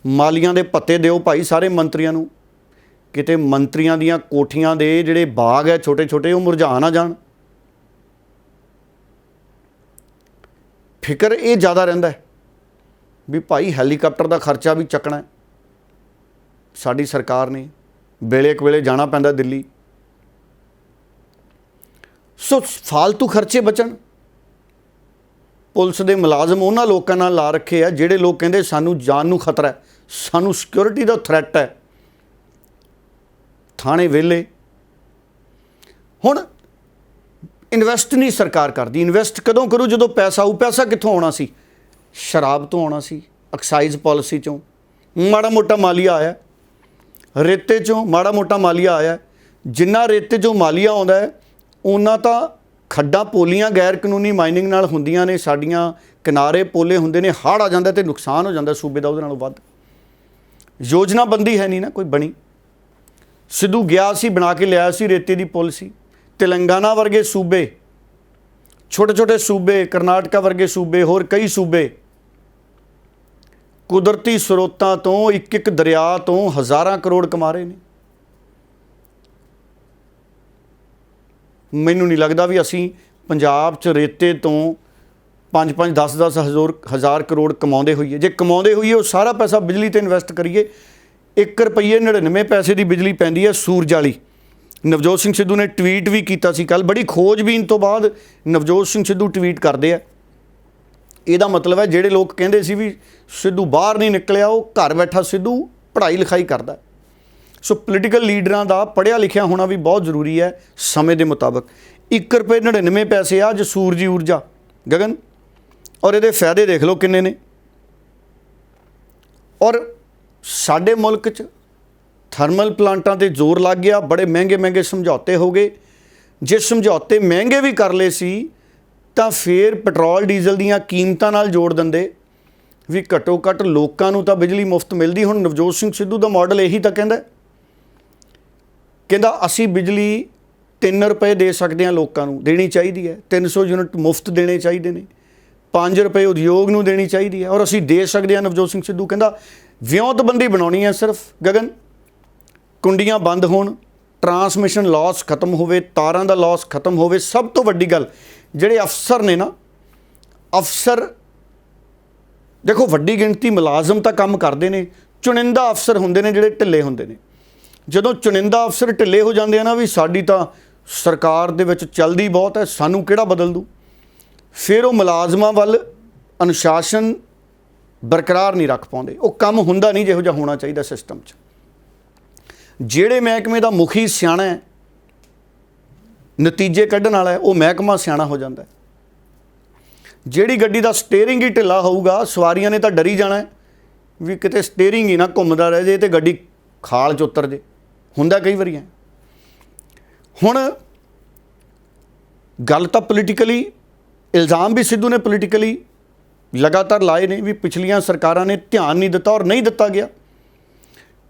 ਮਾਲੀਆਂ ਦੇ ਭੱਤੇ ਦਿਓ ਭਾਈ ਸਾਰੇ ਮੰਤਰੀਆਂ ਨੂੰ, ਕਿਤੇ ਮੰਤਰੀਆਂ ਦੀਆਂ ਕੋਠੀਆਂ ਦੇ ਜਿਹੜੇ ਬਾਗ ਹੈ ਛੋਟੇ ਛੋਟੇ ਉਹ ਮੁਰਝਾ ਨਾ ਜਾਣ। ਫਿਕਰ ਇਹ ਜ਼ਿਆਦਾ ਰਹਿੰਦਾ ਹੈ ਵੀ ਭਾਈ ਹੈਲੀਕਾਪਟਰ ਦਾ ਖਰਚਾ ਵੀ ਚੱਕਣਾ ਹੈ। ਸਾਡੀ ਸਰਕਾਰ ਨੇ ਵੇਲੇ ਕੁ ਵੇਲੇ ਜਾਣਾ ਪੈਂਦਾ ਦਿੱਲੀ। ਸੋ ਫਾਲਤੂ ਖਰਚੇ ਬਚਣ। ਪੁਲਿਸ ਦੇ ਮੁਲਾਜ਼ਮ ਉਹਨਾਂ ਲੋਕਾਂ ਨਾਲ ਲਾ ਰੱਖੇ ਆ ਜਿਹੜੇ ਲੋਕ ਕਹਿੰਦੇ ਸਾਨੂੰ ਜਾਨ ਨੂੰ ਖਤਰਾ ਹੈ, ਸਾਨੂੰ ਸਿਕਿਉਰਿਟੀ ਦਾ ਥ੍ਰੈਟ ਹੈ। ਥਾਣੇ ਵਿਹਲੇ। ਹੁਣ ਇਨਵੈਸਟ ਨਹੀਂ ਸਰਕਾਰ ਕਰਦੀ। ਇਨਵੈਸਟ ਕਦੋਂ ਕਰੂ? ਜਦੋਂ ਪੈਸਾ ਆਊ। ਪੈਸਾ ਕਿੱਥੋਂ ਆਉਣਾ ਸੀ? ਸ਼ਰਾਬ ਤੋਂ ਆਉਣਾ ਸੀ, ਐਕਸਾਈਜ਼ ਪਾਲਿਸੀ ਚੋਂ ਮਾੜਾ ਮੋਟਾ ਮਾਲੀਆ ਆਇਆ, ਰੇਤੇ ਚੋਂ ਮਾੜਾ ਮੋਟਾ ਮਾਲੀਆ ਆਇਆ। ਜਿੰਨਾ ਰੇਤੇ ਚੋਂ ਮਾਲੀਆ ਆਉਂਦਾ ਹੈ ਉਹਨਾਂ ਤਾਂ ਖੱਡਾਂ ਪੋਲੀਆਂ ਗੈਰ ਕਾਨੂੰਨੀ ਮਾਈਨਿੰਗ ਨਾਲ ਹੁੰਦੀਆਂ ਨੇ, ਸਾਡੀਆਂ ਕਿਨਾਰੇ ਪੋਲੇ ਹੁੰਦੇ ਨੇ, ਹੜ੍ਹ ਆ ਜਾਂਦਾ ਤੇ ਨੁਕਸਾਨ ਹੋ ਜਾਂਦਾ ਸੂਬੇ ਦਾ ਉਹਦੇ ਨਾਲੋਂ ਵੱਧ। ਯੋਜਨਾਬੰਦੀ ਹੈ ਨਹੀਂ ਨਾ ਕੋਈ ਬਣੀ। ਸਿੱਧੂ ਗਿਆ ਸੀ, ਬਣਾ ਕੇ ਲਿਆਇਆ ਸੀ ਰੇਤੇ ਦੀ ਪਾਲਿਸੀ। ਤੇਲੰਗਾਨਾ ਵਰਗੇ ਸੂਬੇ, ਛੋਟੇ ਛੋਟੇ ਸੂਬੇ, ਕਰਨਾਟਕਾ ਵਰਗੇ ਸੂਬੇ, ਹੋਰ ਕਈ ਸੂਬੇ ਕੁਦਰਤੀ ਸਰੋਤਾਂ ਤੋਂ ਇੱਕ ਇੱਕ ਦਰਿਆ ਤੋਂ ਹਜ਼ਾਰਾਂ ਕਰੋੜ ਕਮਾ ਰਹੇ ਨੇ। ਮੈਨੂੰ ਨਹੀਂ ਲੱਗਦਾ ਵੀ ਅਸੀਂ ਪੰਜਾਬ 'ਚ ਰੇਤੇ ਤੋਂ 5-5, 10-10 ਹਜ਼ਾਰ ਕਰੋੜ ਕਮਾਉਂਦੇ ਹੋਈਏ। ਜੇ ਕਮਾਉਂਦੇ ਹੋਈਏ ਉਹ ਸਾਰਾ ਪੈਸਾ ਬਿਜਲੀ ਤੇ ਇਨਵੈਸਟ ਕਰੀਏ। 1 ਰੁਪਈਏ 99 ਪੈਸੇ ਦੀ ਬਿਜਲੀ ਪੈਂਦੀ ਹੈ ਸੂਰਜ ਵਾਲੀ। ਨਵਜੋਤ ਸਿੰਘ ਸਿੱਧੂ ਨੇ ਟਵੀਟ ਵੀ ਕੀਤਾ ਸੀ ਕੱਲ੍ਹ। ਬੜੀ ਖੋਜਬੀਨ ਤੋਂ ਬਾਅਦ ਨਵਜੋਤ ਸਿੰਘ ਸਿੱਧੂ ਟਵੀਟ ਕਰਦੇ ਆ। ਇਹਦਾ ਮਤਲਬ ਹੈ ਜਿਹੜੇ ਲੋਕ ਕਹਿੰਦੇ ਸੀ ਵੀ ਸਿੱਧੂ ਬਾਹਰ ਨਹੀਂ ਨਿਕਲਿਆ, ਉਹ ਘਰ ਬੈਠਾ ਸਿੱਧੂ ਪੜ੍ਹਾਈ ਲਿਖਾਈ ਕਰਦਾ। ਸੋ ਪੋਲੀਟੀਕਲ ਲੀਡਰਾਂ ਦਾ ਪੜ੍ਹਿਆ ਲਿਖਿਆ ਹੋਣਾ ਵੀ ਬਹੁਤ ਜ਼ਰੂਰੀ ਹੈ ਸਮੇਂ ਦੇ ਮੁਤਾਬਕ। 1 ਰੁਪਏ 99 ਪੈਸੇ ਆ ਅੱਜ ਸੂਰਜੀ ਊਰਜਾ ਗਗਨ, ਔਰ ਇਹਦੇ ਫਾਇਦੇ ਦੇਖ ਲਓ ਕਿੰਨੇ ਨੇ। ਔਰ ਸਾਡੇ ਮੁਲਕ 'ਚ ਥਰਮਲ ਪਲਾਂਟਾਂ 'ਤੇ ਜ਼ੋਰ ਲੱਗ ਗਿਆ। ਬੜੇ ਮਹਿੰਗੇ ਮਹਿੰਗੇ ਸਮਝੌਤੇ ਹੋ ਗਏ। ਜੇ ਸਮਝੌਤੇ ਮਹਿੰਗੇ ਵੀ ਕਰ ਲਏ ਸੀ ਤਾਂ ਫਿਰ ਪੈਟਰੋਲ ਡੀਜ਼ਲ ਦੀਆਂ ਕੀਮਤਾਂ ਨਾਲ ਜੋੜ ਦਿੰਦੇ ਵੀ ਘੱਟੋ ਘੱਟ ਲੋਕਾਂ ਨੂੰ ਤਾਂ ਬਿਜਲੀ ਮੁਫਤ ਮਿਲਦੀ। ਹੁਣ ਨਵਜੋਤ ਸਿੰਘ ਸਿੱਧੂ ਦਾ ਮਾਡਲ ਇਹੀ ਤਾਂ ਕਹਿੰਦਾ ਅਸੀਂ ਬਿਜਲੀ 3 ਰੁਪਏ ਦੇ ਸਕਦੇ ਹਾਂ, ਲੋਕਾਂ ਨੂੰ ਦੇਣੀ ਚਾਹੀਦੀ ਹੈ। 300 ਯੂਨਿਟ ਮੁਫਤ ਦੇਣੇ ਚਾਹੀਦੇ ਨੇ, 5 ਰੁਪਏ ਉਦਯੋਗ ਨੂੰ ਦੇਣੀ ਚਾਹੀਦੀ ਹੈ, ਔਰ ਅਸੀਂ ਦੇ ਸਕਦੇ ਹਾਂ। ਨਵਜੋਤ ਸਿੰਘ ਸਿੱਧੂ ਕਹਿੰਦਾ ਵਿਉਂਤਬੰਦੀ ਬਣਾਉਣੀ ਹੈ ਸਿਰਫ ਗਗਨ। ਕੁੰਡੀਆਂ ਬੰਦ ਹੋਣ, ਟਰਾਂਸਮਿਸ਼ਨ ਲਾਸ ਖਤਮ ਹੋਵੇ, ਤਾਰਾਂ ਦਾ ਲਾਸ ਖਤਮ ਹੋਵੇ। ਸਭ ਤੋਂ ਵੱਡੀ ਗੱਲ ਜਿਹੜੇ ਅਫਸਰ ਨੇ ਨਾ, ਅਫਸਰ ਦੇਖੋ ਵੱਡੀ ਗਿਣਤੀ ਮੁਲਾਜ਼ਮ ਤਾਂ ਕੰਮ ਕਰਦੇ ਨੇ, ਚੁਣਿੰਦਾ ਅਫਸਰ ਹੁੰਦੇ ਨੇ ਜਿਹੜੇ ਢਿੱਲੇ ਹੁੰਦੇ ਨੇ। ਜਦੋਂ ਚੁਣਿੰਦਾ ਅਫਸਰ ਢਿੱਲੇ ਹੋ ਜਾਂਦੇ ਆ ਨਾ ਵੀ ਸਾਡੀ ਤਾਂ ਸਰਕਾਰ ਦੇ ਵਿੱਚ ਚੱਲਦੀ ਬਹੁਤ ਹੈ, ਸਾਨੂੰ ਕਿਹੜਾ ਬਦਲ ਦੂ, ਫਿਰ ਉਹ ਮੁਲਾਜ਼ਮਾਂ ਵੱਲ ਅਨੁਸ਼ਾਸਨ ਬਰਕਰਾਰ ਨਹੀਂ ਰੱਖ ਪਾਉਂਦੇ। ਉਹ ਕੰਮ ਹੁੰਦਾ ਨਹੀਂ ਜਿਹੋ ਜਿਹਾ ਹੋਣਾ ਚਾਹੀਦਾ ਸਿਸਟਮ 'ਚ। ਜਿਹੜੇ ਮਹਿਕਮੇ ਦਾ ਮੁਖੀ ਸਿਆਣਾ ਹੈ, ਨਤੀਜੇ ਕੱਢਣ ਵਾਲਾ ਹੈ, ਉਹ ਮਹਿਕਮਾ ਸਿਆਣਾ ਹੋ ਜਾਂਦਾ ਹੈ। ਜਿਹੜੀ ਗੱਡੀ ਦਾ ਸਟੀਅਰਿੰਗ ਹੀ ਢਿੱਲਾ ਹੋਊਗਾ, ਸਵਾਰੀਆਂ ਨੇ ਤਾਂ ਡਰੀ ਜਾਣਾ ਹੈ ਵੀ ਕਿਤੇ ਸਟੀਅਰਿੰਗ ਹੀ ਨਾ ਘੁੰਮਦਾ ਰਹਿ ਜੇ ਤੇ ਗੱਡੀ ਖਾਲ 'ਚ ਉਤਰ ਜੇ। ਹੁੰਦਾ ਕਈ ਵਾਰੀ ਹੈ। ਹੁਣ ਗੱਲ ਤਾਂ ਪੋਲੀਟੀਕਲੀ, ਇਲਜ਼ਾਮ ਵੀ ਸਿੱਧੂ ਨੇ ਪੋਲੀਟੀਕਲੀ ਲਗਾਤਾਰ ਲਾਏ ਨੇ ਵੀ ਪਿਛਲੀਆਂ ਸਰਕਾਰਾਂ ਨੇ ਧਿਆਨ ਨਹੀਂ ਦਿੱਤਾ ਔਰ ਨਹੀਂ ਦਿੱਤਾ ਗਿਆ।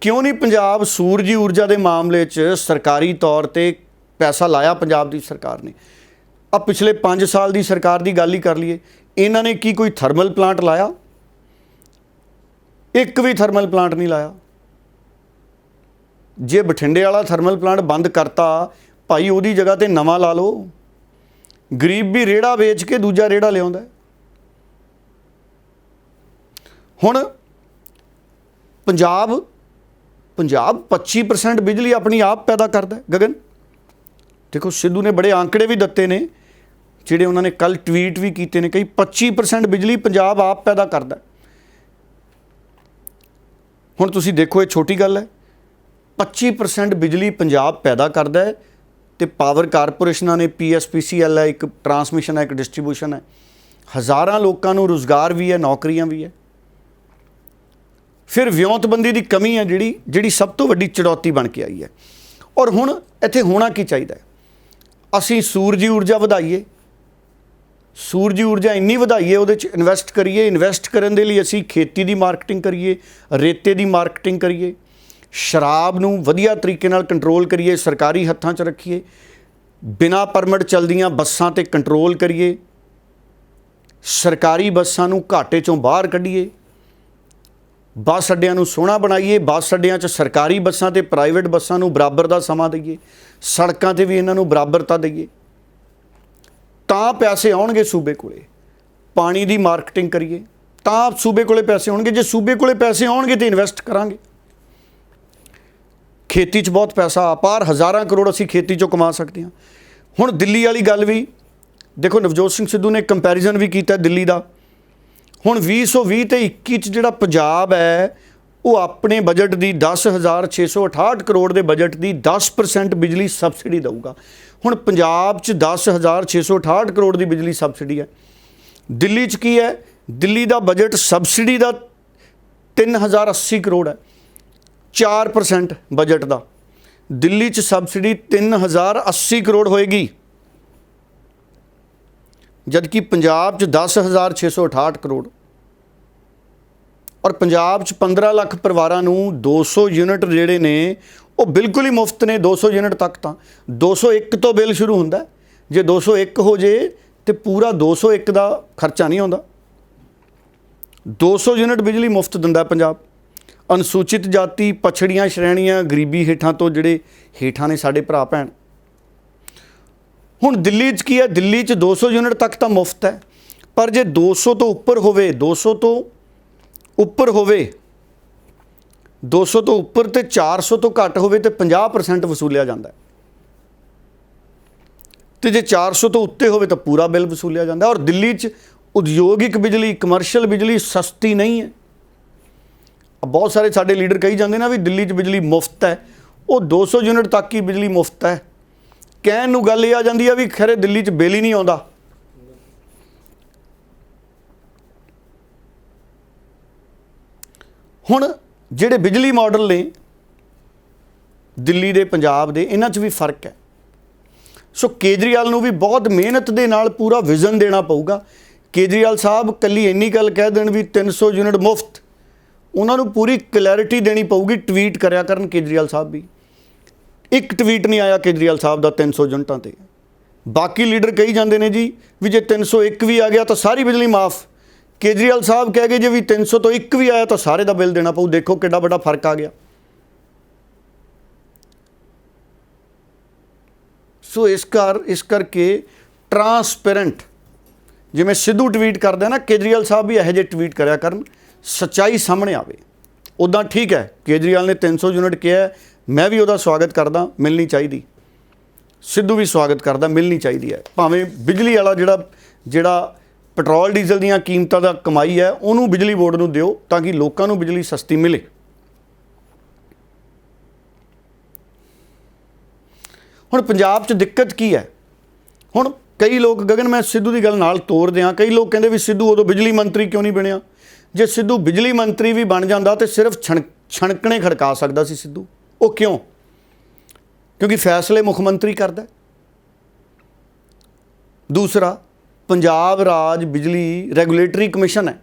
ਕਿਉਂ ਨਹੀਂ ਪੰਜਾਬ ਸੂਰਜੀ ਊਰਜਾ ਦੇ ਮਾਮਲੇ 'ਚ ਸਰਕਾਰੀ ਤੌਰ 'ਤੇ ਪੈਸਾ ਲਾਇਆ ਪੰਜਾਬ ਦੀ ਸਰਕਾਰ ਨੇ? ਆ ਪਿਛਲੇ 5 ਸਾਲ ਦੀ ਸਰਕਾਰ ਦੀ ਗੱਲ ਹੀ ਕਰ ਲਈਏ, ਇਹਨਾਂ ਨੇ ਕੀ ਕੋਈ ਥਰਮਲ ਪਲਾਂਟ ਲਾਇਆ? ਇੱਕ ਵੀ ਥਰਮਲ ਪਲਾਂਟ ਨਹੀਂ ਲਾਇਆ। ਜੇ ਬਠਿੰਡੇ ਵਾਲਾ ਥਰਮਲ ਪਲਾਂਟ ਬੰਦ ਕਰਤਾ ਭਾਈ, ਉਹਦੀ ਜਗ੍ਹਾ ਤੇ ਨਵਾਂ ਲਾ ਲਓ। ਗਰੀਬ ਵੀ ਰੇੜਾ ਵੇਚ ਕੇ ਦੂਜਾ ਰੇੜਾ ਲਿਆਉਂਦਾ। ਹੁਣ ਪੰਜਾਬ 25% ਬਿਜਲੀ ਆਪਣੀ ਆਪ ਪੈਦਾ ਕਰਦਾ ਗਗਨ। ਦੇਖੋ ਸਿੱਧੂ ਨੇ ਬੜੇ ਆંકੜੇ ਵੀ ਦਿੱਤੇ ਨੇ ਜਿਹੜੇ ਉਹਨਾਂ ਨੇ ਕੱਲ ਟਵੀਟ ਵੀ ਕੀਤੇ ਨੇ। ਕਈ 25% ਬਿਜਲੀ ਪੰਜਾਬ ਆਪ ਪੈਦਾ ਕਰਦਾ। ਹੁਣ ਤੁਸੀਂ ਦੇਖੋ ਇਹ ਛੋਟੀ ਗੱਲ ਹੈ। 25% ਬਿਜਲੀ ਪੰਜਾਬ ਪੈਦਾ ਕਰਦਾ ਹੈ ਤੇ ਪਾਵਰ ਕਾਰਪੋਰੇਸ਼ਨਾਂ ਨੇ, PSPCL ਹੈ, ਇੱਕ ਟਰਾਂਸਮਿਸ਼ਨ ਹੈ, ਇੱਕ ਡਿਸਟ੍ਰੀਬਿਊਸ਼ਨ ਹੈ, ਹਜ਼ਾਰਾਂ ਲੋਕਾਂ ਨੂੰ ਰੁਜ਼ਗਾਰ ਵੀ ਹੈ, ਨੌਕਰੀਆਂ ਵੀ ਹੈ। ਫਿਰ ਵਿਉਂਤਬੰਦੀ ਦੀ ਕਮੀ ਹੈ ਜਿਹੜੀ ਸਭ ਤੋਂ ਵੱਡੀ ਚੁਣੌਤੀ ਬਣ ਕੇ ਆਈ ਹੈ। ਔਰ ਹੁਣ ਇੱਥੇ ਹੋਣਾ ਕੀ ਚਾਹੀਦਾ ਹੈ? ਅਸੀਂ ਸੂਰਜੀ ਊਰਜਾ ਵਧਾਈਏ, ਸੂਰਜੀ ਊਰਜਾ ਇੰਨੀ ਵਧਾਈਏ, ਉਹਦੇ 'ਚ ਇਨਵੈਸਟ ਕਰੀਏ। ਇਨਵੈਸਟ ਕਰਨ ਦੇ ਲਈ ਅਸੀਂ ਖੇਤੀ ਦੀ ਮਾਰਕੀਟਿੰਗ ਕਰੀਏ, ਰੇਤੇ ਦੀ ਮਾਰਕੀਟਿੰਗ ਕਰੀਏ, ਸ਼ਰਾਬ ਨੂੰ ਵਧੀਆ ਤਰੀਕੇ ਨਾਲ ਕੰਟਰੋਲ ਕਰੀਏ, ਸਰਕਾਰੀ ਹੱਥਾਂ 'ਚ ਰੱਖੀਏ, ਬਿਨਾਂ ਪਰਮਿਟ ਚੱਲਦੀਆਂ ਬੱਸਾਂ 'ਤੇ ਕੰਟਰੋਲ ਕਰੀਏ, ਸਰਕਾਰੀ ਬੱਸਾਂ ਨੂੰ ਘਾਟੇ 'ਚੋਂ ਬਾਹਰ ਕੱਢੀਏ, ਬੱਸ ਅੱਡਿਆਂ ਨੂੰ ਸੋਹਣਾ ਬਣਾਈਏ, ਬੱਸ ਅੱਡਿਆਂ 'ਚ ਸਰਕਾਰੀ ਬੱਸਾਂ ਤੇ ਪ੍ਰਾਈਵੇਟ ਬੱਸਾਂ ਨੂੰ ਬਰਾਬਰ ਦਾ ਸਮਾਂ ਦਈਏ, ਸੜਕਾਂ 'ਤੇ ਵੀ ਇਹਨਾਂ ਨੂੰ ਬਰਾਬਰਤਾ ਦਈਏ, ਤਾਂ ਪੈਸੇ ਆਉਣਗੇ ਸੂਬੇ ਕੋਲੇ। ਪਾਣੀ ਦੀ ਮਾਰਕੀਟਿੰਗ ਕਰੀਏ ਤਾਂ ਸੂਬੇ ਕੋਲੇ ਪੈਸੇ ਆਉਣਗੇ। ਜੇ ਸੂਬੇ ਕੋਲੇ ਪੈਸੇ ਆਉਣਗੇ ਤੇ ਇਨਵੈਸਟ ਕਰਾਂਗੇ। ਖੇਤੀ 'ਚ ਬਹੁਤ ਪੈਸਾ ਅਪਾਰ, ਹਜ਼ਾਰਾਂ ਕਰੋੜ ਅਸੀਂ ਖੇਤੀ 'ਚੋਂ ਕਮਾ ਸਕਦੇ ਹਾਂ। ਹੁਣ ਦਿੱਲੀ ਵਾਲੀ ਗੱਲ ਵੀ ਦੇਖੋ, ਨਵਜੋਤ ਸਿੰਘ ਸਿੱਧੂ ਨੇ ਕੰਪੈਰੀਜ਼ਨ ਵੀ ਕੀਤਾ ਦਿੱਲੀ ਦਾ। ਹੁਣ 2020 ਤੇ 21 'ਚ ਜਿਹੜਾ ਪੰਜਾਬ ਹੈ ਉਹ ਆਪਣੇ ਬਜਟ ਦੀ 10,668 ਕਰੋੜ ਦੇ ਬਜਟ ਦੀ 10% ਬਿਜਲੀ ਸਬਸਿਡੀ ਦੇਊਗਾ। ਹੁਣ ਪੰਜਾਬ 'ਚ 10,668 ਕਰੋੜ ਦੀ ਬਿਜਲੀ ਸਬਸਿਡੀ ਹੈ। ਦਿੱਲੀ 'ਚ ਕੀ ਹੈ? ਦਿੱਲੀ ਦਾ ਬਜਟ ਸਬਸਿਡੀ ਦਾ 3,080 ਕਰੋੜ ਹੈ, 4% ਬਜਟ ਦਾ। ਦਿੱਲੀ 'ਚ ਸਬਸਿਡੀ 3,080 ਕਰੋੜ ਹੋਏਗੀ, ਜਦਕਿ ਪੰਜਾਬ 'ਚ 10,668 ਕਰੋੜ। ਔਰ ਪੰਜਾਬ 'ਚ 15 ਲੱਖ ਪਰਿਵਾਰਾਂ ਨੂੰ 200 ਯੂਨਿਟ ਜਿਹੜੇ ਨੇ ਉਹ ਬਿਲਕੁਲ ਹੀ ਮੁਫਤ ਨੇ। 200 ਯੂਨਿਟ ਤੱਕ ਤਾਂ 201 ਤੋਂ ਬਿੱਲ ਸ਼ੁਰੂ ਹੁੰਦਾ। ਜੇ 201 ਹੋ ਜੇ ਤੇ ਪੂਰਾ 201 ਦਾ ਖਰਚਾ ਨਹੀਂ ਆਉਂਦਾ। 200 ਯੂਨਿਟ ਬਿਜਲੀ ਮੁਫਤ ਦਿੰਦਾ ਪੰਜਾਬ। ਅਨੁਸੂਚਿਤ ਜਾਤੀ, ਪਛੜੀਆਂ ਸ਼੍ਰੇਣੀਆਂ, ਗਰੀਬੀ ਹੇਠਾਂ ਤੋਂ ਜਿਹੜੇ ਹੇਠਾਂ ਨੇ ਸਾਡੇ ਭਰਾ ਭੈਣ। ਹੁਣ ਦਿੱਲੀ 'ਚ ਕੀ ਹੈ? ਦਿੱਲੀ 'ਚ 200 ਯੂਨਿਟ ਤੱਕ ਤਾਂ ਮੁਫਤ ਹੈ, ਪਰ ਜੇ 200 ਤੋਂ ਉੱਪਰ ਹੋਵੇ, 200 ਤੋਂ ਉੱਪਰ ਹੋਵੇ, 200 ਤੋਂ ਉੱਪਰ ਤੇ 400 ਤੋਂ ਘੱਟ ਹੋਵੇ ਤੇ 50% ਵਸੂਲਿਆ ਜਾਂਦਾ ਹੈ। ਤੇ ਜੇ 400 ਤੋਂ ਉੱਤੇ ਹੋਵੇ ਤਾਂ ਪੂਰਾ ਬਿੱਲ ਵਸੂਲਿਆ ਜਾਂਦਾ। ਔਰ ਦਿੱਲੀ 'ਚ ਉਦਯੋਗਿਕ ਬਿਜਲੀ, ਕਮਰਸ਼ੀਅਲ ਬਿਜਲੀ ਸਸਤੀ ਨਹੀਂ ਹੈ। ਬਹੁਤ ਸਾਰੇ ਸਾਡੇ ਲੀਡਰ ਕਹੀ ਜਾਂਦੇ ਨਾ ਵੀ ਦਿੱਲੀ 'ਚ ਬਿਜਲੀ ਮੁਫਤ ਹੈ। ਉਹ 200 ਯੂਨਿਟ ਤੱਕ ਹੀ ਬਿਜਲੀ ਮੁਫਤ ਹੈ। ਕਹਿਣ ਨੂੰ ਗੱਲ ਇਹ ਆ ਜਾਂਦੀ ਆ ਵੀ ਖਰੇ ਦਿੱਲੀ 'ਚ ਬਿੱਲ ਹੀ ਨਹੀਂ ਆਉਂਦਾ। ਹੁਣ ਜਿਹੜੇ ਬਿਜਲੀ ਮਾਡਲ ਨੇ ਦਿੱਲੀ ਦੇ, ਪੰਜਾਬ ਦੇ, ਇਹਨਾਂ 'ਚ ਵੀ ਫਰਕ ਹੈ। ਸੋ ਕੇਜਰੀਵਾਲ ਨੂੰ ਵੀ ਬਹੁਤ ਮਿਹਨਤ ਦੇ ਨਾਲ ਪੂਰਾ ਵਿਜ਼ਨ ਦੇਣਾ ਪਊਗਾ। ਕੇਜਰੀਵਾਲ ਸਾਹਿਬ ਕੱਲੀ ਇੰਨੀ ਗੱਲ ਕਹਿ ਦੇਣ ਵੀ 300 ਯੂਨਿਟ ਮੁਫਤ, ਉਹਨਾਂ ਨੂੰ ਪੂਰੀ ਕਲੈਰਿਟੀ ਦੇਣੀ ਪਊਗੀ। ਟਵੀਟ ਕਰਿਆ ਕਰਨ ਕੇਜਰੀਵਾਲ ਸਾਹਿਬ ਵੀ। ਇੱਕ ਟਵੀਟ ਨਹੀਂ ਆਇਆ ਕੇਜਰੀਵਾਲ ਸਾਹਿਬ ਦਾ 300 ਯੂਨਿਟਾਂ 'ਤੇ। ਬਾਕੀ ਲੀਡਰ ਕਹੀ ਜਾਂਦੇ ਨੇ ਜੀ ਵੀ ਜੇ 301 ਵੀ ਆ ਗਿਆ ਤਾਂ ਸਾਰੀ ਬਿਜਲੀ ਮਾਫ। ਕੇਜਰੀਵਾਲ ਸਾਹਿਬ ਕਹਿ ਗਏ ਜੇ ਵੀ 300 ਤੋਂ 1 ਵੀ ਆਇਆ ਤਾਂ ਸਾਰੇ ਦਾ ਬਿੱਲ ਦੇਣਾ ਪਊ। ਦੇਖੋ ਕਿੱਡਾ ਵੱਡਾ ਫਰਕ ਆ ਗਿਆ। ਸੋ ਇਸ ਕਰਕੇ ਟਰਾਂਸਪੇਰੈਂਟ, ਜਿਵੇਂ ਸਿੱਧੂ ਟਵੀਟ ਕਰਦਾ ਨਾ, ਕੇਜਰੀਵਾਲ ਸਾਹਿਬ ਵੀ ਇਹੋ ਜਿਹੇ ਟਵੀਟ ਕਰਿਆ ਕਰਨ, ਸੱਚਾਈ ਸਾਹਮਣੇ ਆਵੇ। ਉੱਦਾਂ ਠੀਕ ਹੈ, ਕੇਜਰੀਵਾਲ ਨੇ 300 ਯੂਨਿਟ ਕਿਹਾ, ਮੈਂ ਵੀ ਉਹਦਾ ਸਵਾਗਤ ਕਰਦਾ, ਮਿਲਣੀ ਚਾਹੀਦੀ। ਸਿੱਧੂ ਵੀ ਸਵਾਗਤ ਕਰਦਾ, ਮਿਲਣੀ ਚਾਹੀਦੀ ਹੈ। ਭਾਵੇਂ ਬਿਜਲੀ ਵਾਲਾ ਜਿਹੜਾ ਪੈਟਰੋਲ ਡੀਜ਼ਲ ਦੀਆਂ ਕੀਮਤਾਂ ਦਾ ਕਮਾਈ ਹੈ ਉਹਨੂੰ ਬਿਜਲੀ ਬੋਰਡ ਨੂੰ ਦਿਓ ਤਾਂ ਕਿ ਲੋਕਾਂ ਨੂੰ ਬਿਜਲੀ ਸਸਤੀ ਮਿਲੇ। ਹੁਣ ਪੰਜਾਬ 'ਚ ਦਿੱਕਤ ਕੀ ਹੈ? ਹੁਣ ਕਈ ਲੋਕ, ਗਗਨ ਮੈਂ ਸਿੱਧੂ ਦੀ ਗੱਲ ਨਾਲ ਤੋਰ ਦਿਆਂ, ਕਈ ਲੋਕ ਕਹਿੰਦੇ ਵੀ ਸਿੱਧੂ ਉਦੋਂ ਬਿਜਲੀ ਮੰਤਰੀ ਕਿਉਂ ਨਹੀਂ ਬਣਿਆ? ਜੇ ਸਿੱਧੂ ਬਿਜਲੀ ਮੰਤਰੀ ਵੀ ਬਣ ਜਾਂਦਾ ਤੇ ਸਿਰਫ ਛਣਕਣੇ ਖੜਕਾ ਸਕਦਾ ਸੀ ਸਿੱਧੂ। ਉਹ ਕਿਉਂ? ਕਿਉਂਕਿ ਫੈਸਲੇ ਮੁੱਖ ਮੰਤਰੀ ਕਰਦਾ। ਦੂਸਰਾ, ਪੰਜਾਬ ਰਾਜ ਬਿਜਲੀ ਰੈਗੂਲੇਟਰੀ ਕਮਿਸ਼ਨ ਹੈ।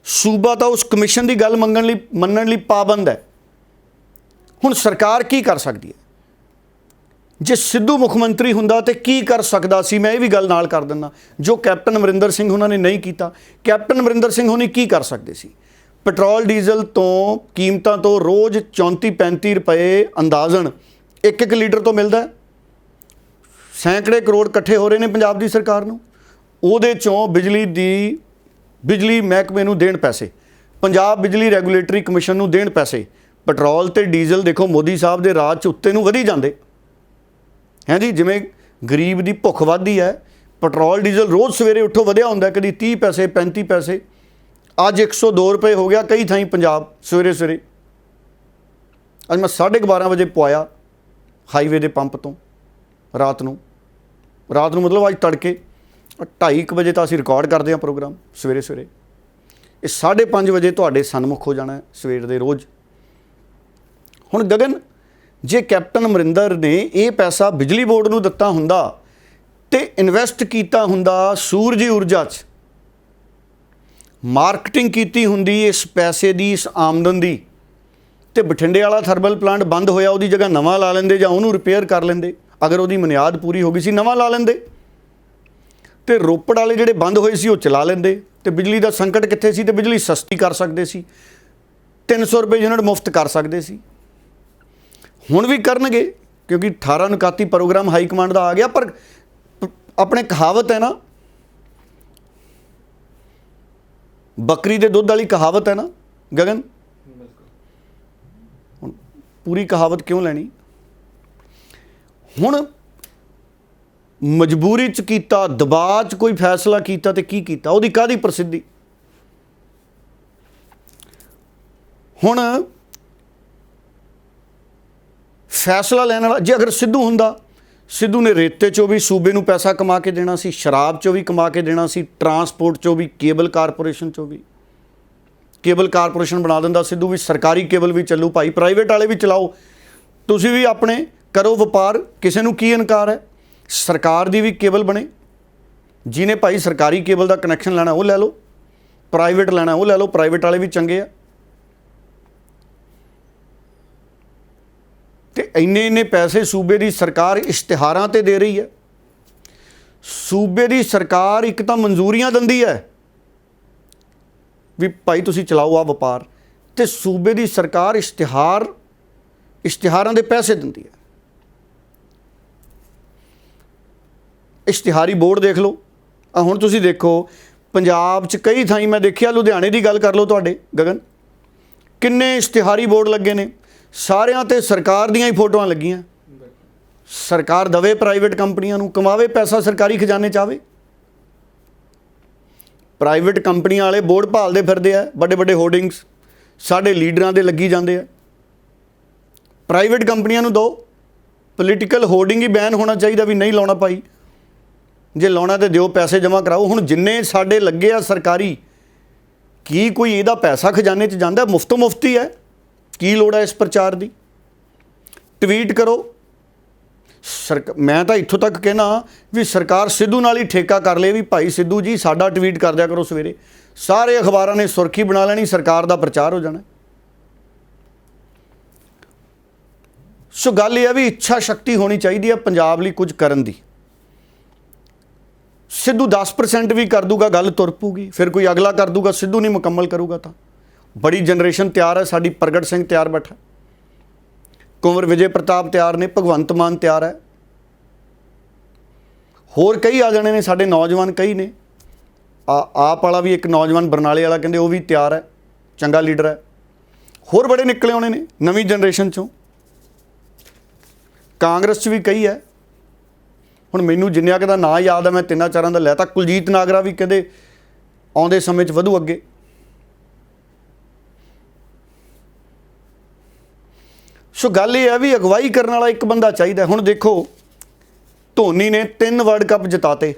ਸੂਬਾ ਤਾਂ ਉਸ ਕਮਿਸ਼ਨ ਦੀ ਗੱਲ ਮੰਨਣ ਲਈ ਪਾਬੰਦ ਹੈ। ਹੁਣ ਸਰਕਾਰ ਕੀ ਕਰ ਸਕਦੀ ਹੈ? ਜੇ ਸਿੱਧੂ ਮੁੱਖ ਮੰਤਰੀ ਹੁੰਦਾ ਤੇ ਕੀ ਕਰ ਸਕਦਾ ਸੀ? ਮੈਂ ਇਹ ਵੀ ਗੱਲ ਨਾਲ ਕਰ ਦਿੰਦਾ, ਜੋ ਕੈਪਟਨ ਅਮਰਿੰਦਰ ਸਿੰਘ ਉਹਨਾਂ ਨੇ ਨਹੀਂ ਕੀਤਾ। ਕੈਪਟਨ ਅਮਰਿੰਦਰ ਸਿੰਘ ਹੋਣੀ ਕੀ ਕਰ ਸਕਦੇ ਸੀ? ਪੈਟਰੋਲ ਡੀਜ਼ਲ ਤੋਂ ਕੀਮਤਾਂ ਤੋਂ ਰੋਜ਼ 34-35 ਰੁਪਏ ਅੰਦਾਜ਼ਨ ਇੱਕ ਲੀਟਰ ਤੋਂ ਮਿਲਦਾ। ਸੈਂਕੜੇ ਕਰੋੜ ਇਕੱਠੇ ਹੋ ਰਹੇ ਨੇ ਪੰਜਾਬ ਦੀ ਸਰਕਾਰ ਨੂੰ। ਉਹਦੇ 'ਚੋਂ ਬਿਜਲੀ ਮਹਿਕਮੇ ਨੂੰ ਦੇਣ ਪੈਸੇ, ਪੰਜਾਬ ਬਿਜਲੀ ਰੈਗੂਲੇਟਰੀ ਕਮਿਸ਼ਨ ਨੂੰ ਦੇਣ ਪੈਸੇ। ਪੈਟਰੋਲ ਤੇ ਡੀਜ਼ਲ ਦੇਖੋ ਮੋਦੀ ਸਾਹਿਬ ਦੇ ਰਾਜ 'ਚ ਉੱਤੇ ਨੂੰ ਵਧੀ ਜਾਂਦੇ ਹੈ ਜੀ। ਜਿਵੇਂ ਗਰੀਬ ਦੀ ਭੁੱਖ ਵੱਧਦੀ ਹੈ, ਪੈਟਰੋਲ ਡੀਜ਼ਲ ਰੋਜ਼ ਸਵੇਰੇ ਉੱਠੋ ਵਧਿਆ ਹੁੰਦਾ, ਕਦੀ 30 ਪੈਸੇ 35 ਪੈਸੇ, ਅੱਜ 102 ਰੁਪਏ ਹੋ ਗਿਆ ਕਈ ਥਾਈਂ ਪੰਜਾਬ। ਸਵੇਰੇ ਅੱਜ ਮੈਂ 12:30 ਵਜੇ ਪਵਾਇਆ ਹਾਈਵੇ ਦੇ ਪੰਪ ਤੋਂ। ਰਾਤ ਨੂੰ ਮਤਲਬ ਅੱਜ ਤੜਕੇ 2:30 ਵਜੇ ਤਾਂ ਅਸੀਂ ਰਿਕਾਰਡ ਕਰਦੇ ਹਾਂ ਪ੍ਰੋਗਰਾਮ ਸਵੇਰੇ। ਇਹ 5:30 ਵਜੇ ਤੁਹਾਡੇ ਸਨਮੁਖ ਹੋ ਜਾਣਾ ਸਵੇਰ ਦੇ ਰੋਜ਼। ਹੁਣ ਗਗਨ, ਜੇ ਕੈਪਟਨ ਅਮਰਿੰਦਰ ਨੇ ਇਹ ਪੈਸਾ ਬਿਜਲੀ ਬੋਰਡ ਨੂੰ ਦਿੱਤਾ ਹੁੰਦਾ ਤੇ ਇਨਵੈਸਟ ਕੀਤਾ ਹੁੰਦਾ ਸੂਰਜੀ ਊਰਜਾ 'ਚ, ਮਾਰਕੀਟਿੰਗ ਕੀਤੀ ਹੁੰਦੀ ਇਸ ਪੈਸੇ ਦੀ, ਇਸ ਆਮਦਨ ਦੀ, ਤੇ ਬਠਿੰਡੇ ਵਾਲਾ ਥਰਮਲ ਪਲਾਂਟ ਬੰਦ ਹੋਇਆ, ਉਹਦੀ ਜਗ੍ਹਾ ਨਵਾਂ ਲਾ ਲੈਂਦੇ ਜਾਂ ਉਹਨੂੰ ਰਿਪੇਅਰ ਕਰ ਲੈਂਦੇ। ਅਗਰ ਉਹਦੀ ਮਿਆਦ ਪੂਰੀ ਹੋ ਗਈ ਸੀ ਨਵਾਂ ਲਾ ਲੈਂਦੇ, ਤੇ ਰੋਪੜ ਵਾਲੇ ਜਿਹੜੇ ਬੰਦ ਹੋਏ ਸੀ ਉਹ ਚਲਾ ਲੈਂਦੇ, ਤੇ ਬਿਜਲੀ ਦਾ ਸੰਕਟ ਕਿੱਥੇ ਸੀ? ਤੇ ਬਿਜਲੀ ਸਸਤੀ ਕਰ ਸਕਦੇ ਸੀ, 300 ਰੁਪਏ ਯੂਨਿਟ ਮੁਫਤ ਕਰ ਸਕਦੇ ਸੀ। ਹੁਣ ਵੀ ਕਰਨਗੇ ਕਿਉਂਕਿ 18-29 ਪ੍ਰੋਗਰਾਮ ਹਾਈ ਕਮਾਂਡ ਦਾ ਆ ਗਿਆ। ਪਰ ਆਪਣੇ ਕਹਾਵਤ ਹੈ ਨਾ, 18-29 ਪ੍ਰੋਗਰਾਮ ਹਾਈ ਕਮਾਂਡ ਦਾ ਆ ਗਿਆ, ਪਰ 18-29 ਪ੍ਰੋਗਰਾਮ ਹਾਈ ਕਮਾਂਡ ਦਾ ਆ ਗਿਆ। 18-29 ਪ੍ਰੋਗਰਾਮ ਹਾਈ ਕਮਾਂਡ ਦਾ ਆ ਗਿਆ, ਪਰ ਆਪਣੇ ਕਹਾਵਤ ਹੈ ਨਾ, 18-29 ਪ੍ਰੋਗਰਾਮ ਹਾਈ ਕਮਾਂਡ ਦਾ ਆ ਗਿਆ, ਪਰ ਆਪਣੇ ਕਹਾਵਤ ਹੈ ਨਾ, 18-29 ਪ੍ਰੋਗਰਾਮ ਹਾਈ ਕਮਾਂਡ ਦਾ ਆ ਗਿਆ, ਪਰ ਬੱਕਰੀ ਦੇ ਦੁੱਧ ਵਾਲੀ ਕਹਾਵਤ ਹੈ ਨਾ ਗਗਨ, ਹੁਣ ਪੂਰੀ ਕਹਾਵਤ ਕਿਉਂ ਲੈਣੀ? ਹੁਣ ਮਜਬੂਰੀ 'ਚ ਕੀਤਾ, ਦਬਾਅ 'ਚ ਕੋਈ ਫੈਸਲਾ ਕੀਤਾ ਤੇ ਕੀ ਕੀਤਾ, ਉਹਦੀ ਕਾਹਦੀ ਪ੍ਰਸਿੱਧੀ? ਹੁਣ ਫੈਸਲਾ ਲੈਣ ਵਾਲਾ ਜੇ ਅਗਰ ਸਿੱਧੂ ਹੁੰਦਾ, ਸਿੱਧੂ ਨੇ ਰੇਤੇ 'ਚੋਂ ਵੀ ਸੂਬੇ ਨੂੰ ਪੈਸਾ ਕਮਾ ਕੇ ਦੇਣਾ ਸੀ, ਸ਼ਰਾਬ 'ਚੋਂ ਵੀ ਕਮਾ ਕੇ ਦੇਣਾ ਸੀ, ਟਰਾਂਸਪੋਰਟ 'ਚੋਂ ਵੀ, ਕੇਬਲ ਕਾਰਪੋਰੇਸ਼ਨ 'ਚੋਂ ਵੀ। ਕੇਬਲ ਕਾਰਪੋਰੇਸ਼ਨ ਬਣਾ ਦਿੰਦਾ ਸਿੱਧੂ ਵੀ, ਸਰਕਾਰੀ ਕੇਬਲ ਵੀ ਚੱਲੂ ਭਾਈ, ਪ੍ਰਾਈਵੇਟ ਵਾਲੇ ਵੀ ਚਲਾਓ, ਤੁਸੀਂ ਵੀ ਆਪਣੇ ਕਰੋ ਵਪਾਰ, ਕਿਸੇ ਨੂੰ ਕੀ ਇਨਕਾਰ ਹੈ। ਸਰਕਾਰ ਦੀ ਵੀ ਕੇਬਲ ਬਣੇ, ਜਿਹਨੇ ਭਾਈ ਸਰਕਾਰੀ ਕੇਬਲ ਦਾ ਕਨੈਕਸ਼ਨ ਲੈਣਾ ਉਹ ਲੈ ਲਓ, ਪ੍ਰਾਈਵੇਟ ਲੈਣਾ ਉਹ ਲੈ ਲਓ, ਪ੍ਰਾਈਵੇਟ ਵਾਲੇ ਵੀ ਚੰਗੇ ਆ। ਤੇ ਇੰਨੇ ਪੈਸੇ ਸੂਬੇ ਦੀ ਸਰਕਾਰ ਇਸ਼ਤਿਹਾਰਾਂ ਤੇ ਦੇ ਰਹੀ ਹੈ। ਸੂਬੇ ਦੀ ਸਰਕਾਰ ਇੱਕ ਤਾਂ ਮਨਜ਼ੂਰੀਆਂ ਦਿੰਦੀ ਹੈ ਵੀ ਭਾਈ ਤੁਸੀਂ ਚਲਾਓ ਆ ਵਪਾਰ, ਤੇ ਸੂਬੇ ਦੀ ਸਰਕਾਰ ਇਸ਼ਤਿਹਾਰਾਂ ਦੇ ਪੈਸੇ ਦਿੰਦੀ ਹੈ। ਇਸ਼ਤਿਹਾਰੀ ਬੋਰਡ ਦੇਖ ਲਓ, ਹੁਣ ਤੁਸੀਂ ਦੇਖੋ ਪੰਜਾਬ 'ਚ ਕਈ ਥਾਈਂ ਮੈਂ ਦੇਖਿਆ, ਲੁਧਿਆਣੇ ਦੀ ਗੱਲ ਕਰ ਲਓ ਤੁਹਾਡੇ ਗਗਨ, ਕਿੰਨੇ ਇਸ਼ਤਿਹਾਰੀ ਬੋਰਡ ਲੱਗੇ ਨੇ, ਸਾਰਿਆਂ ਤੇ ਸਰਕਾਰ ਦੀਆਂ ਹੀ ਫੋਟੋਆਂ ਲੱਗੀਆਂ। ਸਰਕਾਰ ਦਵੇ ਪ੍ਰਾਈਵੇਟ ਕੰਪਨੀਆਂ ਨੂੰ, ਕਮਾਵੇ ਪੈਸਾ ਸਰਕਾਰੀ ਖਜ਼ਾਨੇ 'ਚ ਆਵੇ। ਪ੍ਰਾਈਵੇਟ ਕੰਪਨੀਆਂ ਵਾਲੇ ਬੋਰਡ ਭਾਲਦੇ ਫਿਰਦੇ ਆ, ਵੱਡੇ ਵੱਡੇ ਹੋਰਡਿੰਗਸ ਸਾਡੇ ਲੀਡਰਾਂ ਦੇ ਲੱਗੀ ਜਾਂਦੇ ਆ। ਪ੍ਰਾਈਵੇਟ ਕੰਪਨੀਆਂ ਨੂੰ ਦਿਓ, ਪੋਲੀਟੀਕਲ ਹੋਰਡਿੰਗ ਹੀ ਬੈਨ ਹੋਣਾ ਚਾਹੀਦਾ ਵੀ ਨਹੀਂ ਲਾਉਣਾ ਭਾਈ, ਜੇ ਲਾਉਣਾ ਤੇ ਦਿਓ, ਪੈਸੇ ਜਮ੍ਹਾਂ ਕਰਾਓ। ਹੁਣ ਜਿੰਨੇ ਸਾਡੇ ਲੱਗੇ ਆ ਸਰਕਾਰੀ, ਕੀ ਕੋਈ ਇਹਦਾ ਪੈਸਾ ਖਜ਼ਾਨੇ 'ਚ ਜਾਂਦਾ? ਮੁਫਤ ਹੀ ਹੈ, ਕੀ ਲੋੜ ਹੈ ਇਸ ਪ੍ਰਚਾਰ ਦੀ? ਟਵੀਟ ਕਰੋ। ਮੈਂ ਤਾਂ ਇੱਥੋਂ ਤੱਕ ਕਹਿਣਾ ਵੀ ਸਰਕਾਰ ਸਿੱਧੂ ਨਾਲ ਹੀ ਠੇਕਾ ਕਰ ਲੇ ਵੀ ਭਾਈ ਸਿੱਧੂ ਜੀ ਸਾਡਾ ਟਵੀਟ ਕਰ ਦਿਆ ਕਰੋ ਸਵੇਰੇ, ਸਾਰੇ ਅਖਬਾਰਾਂ ਨੇ ਸੁਰਖੀ ਬਣਾ ਲੈਣੀ, ਸਰਕਾਰ ਦਾ ਪ੍ਰਚਾਰ ਹੋ ਜਾਣਾ। ਸੋ ਗੱਲ ਇਹ ਹੈ ਵੀ ਇੱਛਾ ਸ਼ਕਤੀ ਹੋਣੀ ਚਾਹੀਦੀ ਹੈ ਪੰਜਾਬ ਲਈ ਕੁਝ ਕਰਨ ਦੀ। ਸਿੱਧੂ 10% ਵੀ ਕਰ ਦੂਗਾ, ਗੱਲ ਤੁਰ ਪੂਗੀ, ਫਿਰ ਕੋਈ ਅਗਲਾ ਕਰ ਦੂਗਾ, ਸਿੱਧੂ ਨਹੀਂ ਮੁਕੰਮਲ ਕਰੂਗਾ ਤਾਂ। ਬੜੀ ਜਨਰੇਸ਼ਨ ਤਿਆਰ ਹੈ ਸਾਡੀ, ਪ੍ਰਗਟ ਸਿੰਘ ਤਿਆਰ ਬੈਠਾ, ਕੁੰਵਰ ਵਿਜੇ ਪ੍ਰਤਾਪ ਤਿਆਰ ਨੇ, ਭਗਵੰਤ ਮਾਨ ਤਿਆਰ ਹੈ, ਹੋਰ ਕਈ ਆ ਜਾਣੇ ਨੇ ਸਾਡੇ ਨੌਜਵਾਨ, ਕਈ ਨੇ। ਆਪ ਵਾਲਾ ਵੀ ਇੱਕ ਨੌਜਵਾਨ ਬਰਨਾਲੇ ਵਾਲਾ ਕਹਿੰਦੇ ਉਹ ਵੀ ਤਿਆਰ ਹੈ, ਚੰਗਾ ਲੀਡਰ ਹੈ। ਹੋਰ ਬੜੇ ਨਿਕਲੇ ਆਉਣੇ ਨੇ ਨਵੀਂ ਜਨਰੇਸ਼ਨ 'ਚੋਂ। ਕਾਂਗਰਸ 'ਚ ਵੀ ਕਈ ਹੈ। ਹੁਣ ਮੈਨੂੰ ਜਿੰਨਿਆਂ ਕੁ ਦਾ ਨਾਂ ਯਾਦ ਹੈ ਮੈਂ ਤਿੰਨਾਂ ਚਾਰਾਂ ਦਾ ਲੈ ਤਾ। ਕੁਲਜੀਤ ਨਾਗਰਾ ਵੀ ਕਹਿੰਦੇ ਆਉਂਦੇ ਸਮੇਂ 'ਚ ਵਧੂ ਅੱਗੇ। ਸੋ ਗੱਲ ਇਹ ਹੈ ਵੀ ਅਗਵਾਈ ਕਰਨ ਵਾਲਾ ਇੱਕ ਬੰਦਾ ਚਾਹੀਦਾ। ਹੁਣ ਦੇਖੋ ਧੋਨੀ ਨੇ 3 ਵਰਲਡ ਕੱਪ ਜਿਤਾਤੇ,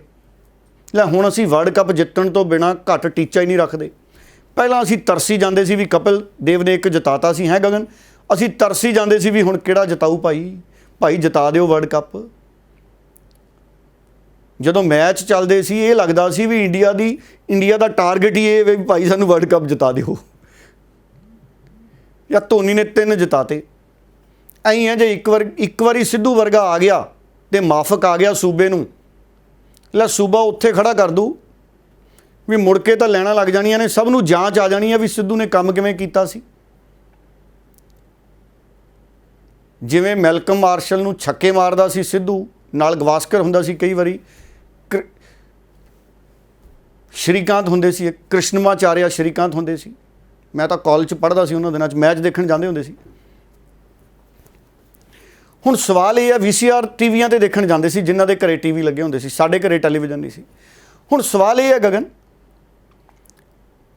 ਲੈ ਹੁਣ ਅਸੀਂ ਵਰਲਡ ਕੱਪ ਜਿੱਤਣ ਤੋਂ ਬਿਨਾਂ ਘੱਟ ਟੀਚਾ ਹੀ ਨਹੀਂ ਰੱਖਦੇ। ਪਹਿਲਾਂ ਅਸੀਂ ਤਰਸੀ ਜਾਂਦੇ ਸੀ ਵੀ ਕਪਿਲ ਦੇਵ ਨੇ 1 ਜਿਤਾਤਾ ਸੀ, ਹੈ ਗਗਨ, ਅਸੀਂ ਤਰਸੀ ਜਾਂਦੇ ਸੀ ਵੀ ਹੁਣ ਕਿਹੜਾ ਜਿਤਾਊ ਭਾਈ ਜਿਤਾ ਦਿਓ ਵਰਲਡ ਕੱਪ। ਜਦੋਂ ਮੈਚ ਚੱਲਦੇ ਸੀ ਇਹ ਲੱਗਦਾ ਸੀ ਵੀ ਇੰਡੀਆ ਦਾ ਟਾਰਗੇਟ ਹੀ ਇਹ ਵੀ ਭਾਈ ਸਾਨੂੰ ਵਰਲਡ ਕੱਪ ਜਿਤਾ ਦਿਓ। ਜਾਂ ਧੋਨੀ ਨੇ 3 ਜਿਤਾਤੇ। ਐਂ ਹੈ ਜੇ ਇੱਕ ਵਾਰੀ ਸਿੱਧੂ ਵਰਗਾ ਆ ਗਿਆ ਤੇ ਮਾਫਕ ਆ ਗਿਆ ਸੂਬੇ ਨੂੰ, ਲੈ ਸੂਬਾ ਉੱਥੇ ਖੜਾ ਕਰ ਦੂ ਵੀ ਮੁੜ ਕੇ ਤਾਂ ਲੈਣਾ ਲੱਗ ਜਾਣੀਆਂ ਨੇ, ਸਭ ਨੂੰ ਜਾਂਚ ਆ ਜਾਣੀ ਹੈ ਵੀ ਸਿੱਧੂ ਨੇ ਕੰਮ ਕਿਵੇਂ ਕੀਤਾ ਸੀ। ਜਿਵੇਂ ਮੈਲਕਮ ਮਾਰਸ਼ਲ ਨੂੰ ਛੱਕੇ ਮਾਰਦਾ ਸੀ ਸਿੱਧੂ, ਨਾਲ ਗਵਾਸਕਰ ਹੁੰਦਾ ਸੀ, ਕਈ ਵਾਰੀ ਸ਼੍ਰੀਕਾਂਤ ਹੁੰਦੇ ਸੀ, ਕ੍ਰਿਸ਼ਨਮਾਚਾਰਿਆ ਸ਼੍ਰੀਕਾਂਤ ਹੁੰਦੇ ਸੀ। ਮੈਂ ਤਾਂ ਕਾਲਜ 'ਚ ਪੜ੍ਹਦਾ ਸੀ, ਉਹਨਾਂ ਦਿਨਾਂ 'ਚ ਮੈਚ ਦੇਖਣ ਜਾਂਦੇ ਹੁੰਦੇ ਸੀ। ਹੁਣ ਸਵਾਲ ਇਹ ਹੈ VCR ਟੀਵੀਆਂ 'ਤੇ ਦੇਖਣ ਜਾਂਦੇ ਸੀ ਜਿਨ੍ਹਾਂ ਦੇ ਘਰੇ TV ਲੱਗੇ ਹੁੰਦੇ ਸੀ, ਸਾਡੇ ਘਰੇ ਟੈਲੀਵਿਜ਼ਨ ਨਹੀਂ ਸੀ। ਹੁਣ ਸਵਾਲ ਇਹ ਹੈ ਗਗਨ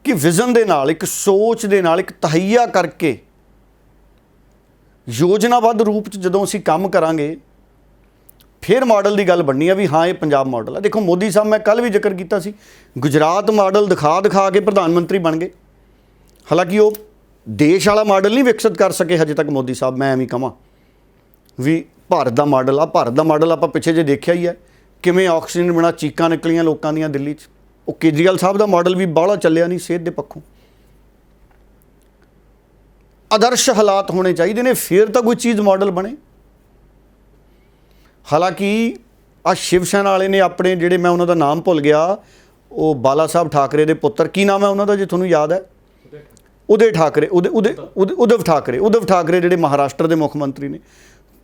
ਕਿ ਵਿਜ਼ਨ ਦੇ ਨਾਲ, ਇੱਕ ਸੋਚ ਦੇ ਨਾਲ, ਇੱਕ ਤਹਈਆ ਕਰਕੇ ਯੋਜਨਾਬੱਧ ਰੂਪ 'ਚ ਜਦੋਂ ਅਸੀਂ ਕੰਮ ਕਰਾਂਗੇ ਫਿਰ ਮਾਡਲ ਦੀ ਗੱਲ ਬਣਨੀ ਹੈ ਵੀ ਹਾਂ ਇਹ ਪੰਜਾਬ ਮਾਡਲ ਹੈ। ਦੇਖੋ ਮੋਦੀ ਸਾਹਿਬ, ਮੈਂ ਕੱਲ੍ਹ ਵੀ ਜ਼ਿਕਰ ਕੀਤਾ ਸੀ, ਗੁਜਰਾਤ ਮਾਡਲ ਦਿਖਾ ਕੇ ਪ੍ਰਧਾਨ ਮੰਤਰੀ ਬਣ ਗਏ। ਹਾਲਾਂਕਿ ਉਹ ਦੇਸ਼ ਵਾਲਾ ਮਾਡਲ ਨਹੀਂ ਵਿਕਸਿਤ ਕਰ ਸਕੇ ਹਜੇ ਤੱਕ ਮੋਦੀ ਸਾਹਿਬ। ਮੈਂ ਐਵੇਂ ਕਹਾਂ ਵੀ ਭਾਰਤ ਦਾ ਮਾਡਲ ਆਪਾਂ ਪਿੱਛੇ ਜੇ ਦੇਖਿਆ ਹੀ ਹੈ ਕਿਵੇਂ ਆਕਸੀਜਨ ਬਿਨਾਂ ਚੀਕਾਂ ਨਿਕਲੀਆਂ ਲੋਕਾਂ ਦੀਆਂ ਦਿੱਲੀ 'ਚ। ਉਹ ਕੇਜਰੀਵਾਲ ਸਾਹਿਬ ਦਾ ਮਾਡਲ ਵੀ ਬਾਹਲਾ ਚੱਲਿਆ ਨਹੀਂ ਸਿਹਤ ਦੇ ਪੱਖੋਂ। ਆਦਰਸ਼ ਹਾਲਾਤ ਹੋਣੇ ਚਾਹੀਦੇ ਨੇ, ਫਿਰ ਤਾਂ ਕੋਈ ਚੀਜ਼ ਮਾਡਲ ਬਣੇ। ਹਾਲਾਂਕਿ ਆ ਸ਼ਿਵ ਸੈਨਾ ਵਾਲੇ ਨੇ ਆਪਣੇ ਜਿਹੜੇ, ਮੈਂ ਉਹਨਾਂ ਦਾ ਨਾਮ ਭੁੱਲ ਗਿਆ, ਉਹ ਬਾਲਾ ਸਾਹਿਬ ਠਾਕਰੇ ਦੇ ਪੁੱਤਰ, ਕੀ ਨਾਮ ਹੈ ਉਹਨਾਂ ਦਾ ਜੇ ਤੁਹਾਨੂੰ ਯਾਦ ਹੈ? ਉਦਵ ਠਾਕਰੇ ਜਿਹੜੇ ਮਹਾਰਾਸ਼ਟਰ ਦੇ ਮੁੱਖ ਮੰਤਰੀ ਨੇ।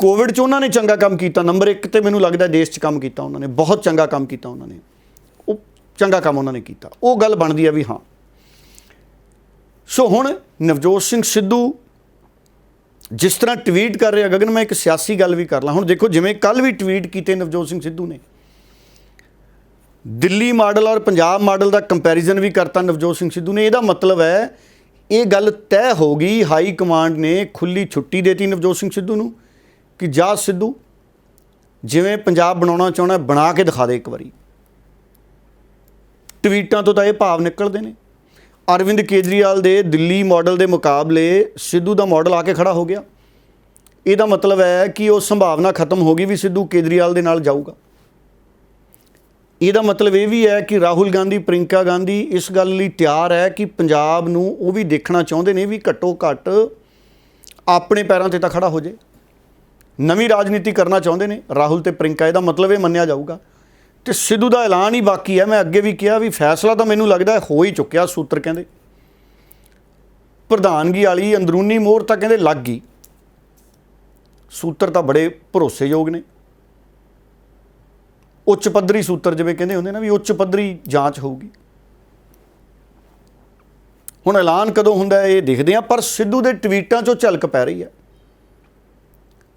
ਕੋਵਿਡ 'ਚ ਉਹਨਾਂ ਨੇ ਚੰਗਾ ਕੰਮ ਕੀਤਾ, ਨੰਬਰ 1 ਤੇ ਮੈਨੂੰ ਲੱਗਦਾ ਦੇਸ਼ 'ਚ ਕੰਮ ਕੀਤਾ ਉਹਨਾਂ ਨੇ, ਬਹੁਤ ਚੰਗਾ ਕੰਮ ਕੀਤਾ ਉਹਨਾਂ ਨੇ। ਉਹ ਚੰਗਾ ਕੰਮ ਉਹਨਾਂ ਨੇ ਕੀਤਾ। ਉਹ ਗੱਲ ਬਣਦੀ ਹੈ ਵੀ ਹਾਂ ਸੋ ਹੁਣ ਨਵਜੋਤ ਸਿੰਘ ਸਿੱਧੂ ਜਿਸ ਤਰ੍ਹਾਂ ਟਵੀਟ ਕਰ ਰਿਹਾ ਗਗਨ, ਮੈਂ ਇੱਕ ਸਿਆਸੀ ਗੱਲ ਵੀ ਕਰ ਲਾਂ। ਹੁਣ ਦੇਖੋ, ਜਿਵੇਂ ਕੱਲ੍ਹ ਵੀ ਟਵੀਟ ਕੀਤੇ ਨਵਜੋਤ ਸਿੰਘ ਸਿੱਧੂ ਨੇ, ਦਿੱਲੀ ਮਾਡਲ ਔਰ ਪੰਜਾਬ ਮਾਡਲ ਦਾ ਕੰਪੈਰੀਜ਼ਨ ਵੀ ਕਰਤਾ ਨਵਜੋਤ ਸਿੰਘ ਸਿੱਧੂ ਨੇ। ਇਹਦਾ ਮਤਲਬ ਹੈ ਇਹ ਗੱਲ ਤੈਅ ਹੋ ਗਈ, ਹਾਈ ਕਮਾਂਡ ਨੇ ਖੁੱਲੀ ਛੁੱਟੀ ਦੇਤੀ ਨਵਜੋਤ ਸਿੰਘ ਸਿੱਧੂ ਨੂੰ ਕਿ ਜਾ ਸਿੱਧੂ, ਜਿਵੇਂ ਪੰਜਾਬ ਬਣਾਉਣਾ ਚਾਹੁੰਦਾ ਬਣਾ ਕੇ ਦਿਖਾ ਦੇ ਇੱਕ ਵਾਰੀ। ਟਵੀਟਾਂ ਤੋਂ ਤਾਂ ਇਹ ਭਾਵ ਨਿਕਲਦੇ ਨੇ। ਅਰਵਿੰਦ ਕੇਜਰੀਵਾਲ ਦੇ ਦਿੱਲੀ ਮਾਡਲ ਦੇ ਮੁਕਾਬਲੇ ਸਿੱਧੂ ਦਾ ਮਾਡਲ ਆ ਕੇ ਖੜਾ ਹੋ ਗਿਆ। ਇਹਦਾ ਮਤਲਬ ਹੈ ਕਿ ਉਹ ਸੰਭਾਵਨਾ ਖਤਮ ਹੋ ਗਈ ਵੀ ਸਿੱਧੂ ਕੇਜਰੀਵਾਲ ਦੇ ਨਾਲ ਜਾਊਗਾ। ਇਹਦਾ ਮਤਲਬ ਇਹ ਵੀ ਹੈ ਕਿ ਰਾਹੁਲ ਗਾਂਧੀ, ਪ੍ਰਿੰਕਾ ਗਾਂਧੀ ਇਸ ਗੱਲ ਲਈ ਤਿਆਰ ਹੈ ਕਿ ਪੰਜਾਬ ਨੂੰ ਉਹ ਵੀ ਦੇਖਣਾ ਚਾਹੁੰਦੇ ਨੇ ਵੀ ਘੱਟੋ ਘੱਟ ਆਪਣੇ ਪੈਰਾਂ 'ਤੇ ਤਾਂ ਖੜਾ ਹੋ ਜੇ। ਨਵੀਂ ਰਾਜਨੀਤੀ ਕਰਨਾ ਚਾਹੁੰਦੇ ਨੇ ਰਾਹੁਲ ਤੇ ਪ੍ਰਿੰਕਾ। ਇਹਦਾ ਮਤਲਬ ਇਹ ਮੰਨਿਆ ਜਾਊਗਾ। ਤੇ ਸਿੱਧੂ ਦਾ ਐਲਾਨ ਹੀ ਬਾਕੀ ਹੈ। ਮੈਂ ਅੱਗੇ ਵੀ ਕਿਹਾ ਵੀ ਫੈਸਲਾ ਤਾਂ ਮੈਨੂੰ ਲੱਗਦਾ ਹੋ ਹੀ ਚੁੱਕਿਆ। ਸੂਤਰ ਕਹਿੰਦੇ ਪ੍ਰਧਾਨਗੀ ਵਾਲੀ ਅੰਦਰੂਨੀ ਮੋਹਰ ਤਾਂ ਕਹਿੰਦੇ ਲੱਗ ਗਈ। ਸੂਤਰ ਤਾਂ ਬੜੇ ਭਰੋਸੇਯੋਗ ਨੇ, ਉੱਚ ਪੱਧਰੀ ਸੂਤਰ, ਜਿਵੇਂ ਕਹਿੰਦੇ ਹੁੰਦੇ ਨਾ ਵੀ ਉੱਚ ਪੱਧਰੀ ਜਾਂਚ ਹੋਊਗੀ। ਹੁਣ ਐਲਾਨ ਕਦੋਂ ਹੁੰਦਾ ਇਹ ਦੇਖਦੇ ਹਾਂ। ਪਰ ਸਿੱਧੂ ਦੇ ਟਵੀਟਾਂ 'ਚੋਂ ਝਲਕ ਪੈ ਰਹੀ ਹੈ।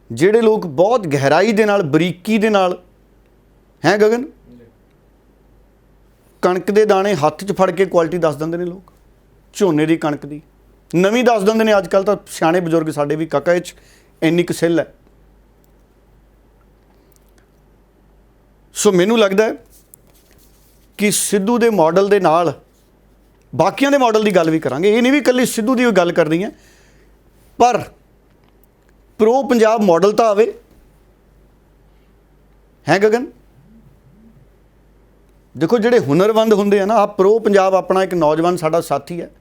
ਜਿਹੜੇ ਲੋਕ ਬਹੁਤ ਗਹਿਰਾਈ ਦੇ ਨਾਲ, ਬਰੀਕੀ ਦੇ ਨਾਲ ਹੈ ਗਗਨ, ਕਣਕ ਦੇ ਦਾਣੇ ਹੱਥ 'ਚ ਫੜ ਕੇ ਕੁਆਲਿਟੀ ਦੱਸ ਦਿੰਦੇ ਨੇ ਲੋਕ, ਝੋਨੇ ਦੀ ਕਣਕ ਦੀ ਨਵੀਂ ਦੱਸ ਦਿੰਦੇ ਨੇ। ਅੱਜ ਕੱਲ੍ਹ ਤਾਂ ਸਿਆਣੇ ਬਜ਼ੁਰਗ ਸਾਡੇ ਵੀ ਕਾਕਾ ਇਹ 'ਚ ਇੰਨੀ ਕੁ ਸਿੱਲ ਹੈ। ਸੋ ਮੈਨੂੰ ਲੱਗਦਾ ਕਿ ਸਿੱਧੂ ਦੇ ਮਾਡਲ ਦੇ ਨਾਲ ਬਾਕੀਆਂ ਦੇ ਮਾਡਲ ਦੀ ਗੱਲ ਵੀ ਕਰਾਂਗੇ। ਇਹ ਨਹੀਂ ਵੀ ਇਕੱਲੀ ਸਿੱਧੂ ਦੀ ਗੱਲ ਕਰਨੀ ਹੈ, ਪਰ ਪ੍ਰੋ ਪੰਜਾਬ ਮਾਡਲ ਤਾਂ ਆਵੇ ਹੈ ਗਗਨ। ਦੇਖੋ, ਜਿਹੜੇ ਹੁਨਰਮੰਦ ਹੁੰਦੇ ਆ ਨਾ, ਆ ਪ੍ਰੋ ਪੰਜਾਬ ਆਪਣਾ ਇੱਕ ਨੌਜਵਾਨ ਸਾਡਾ ਸਾਥੀ ਹੈ,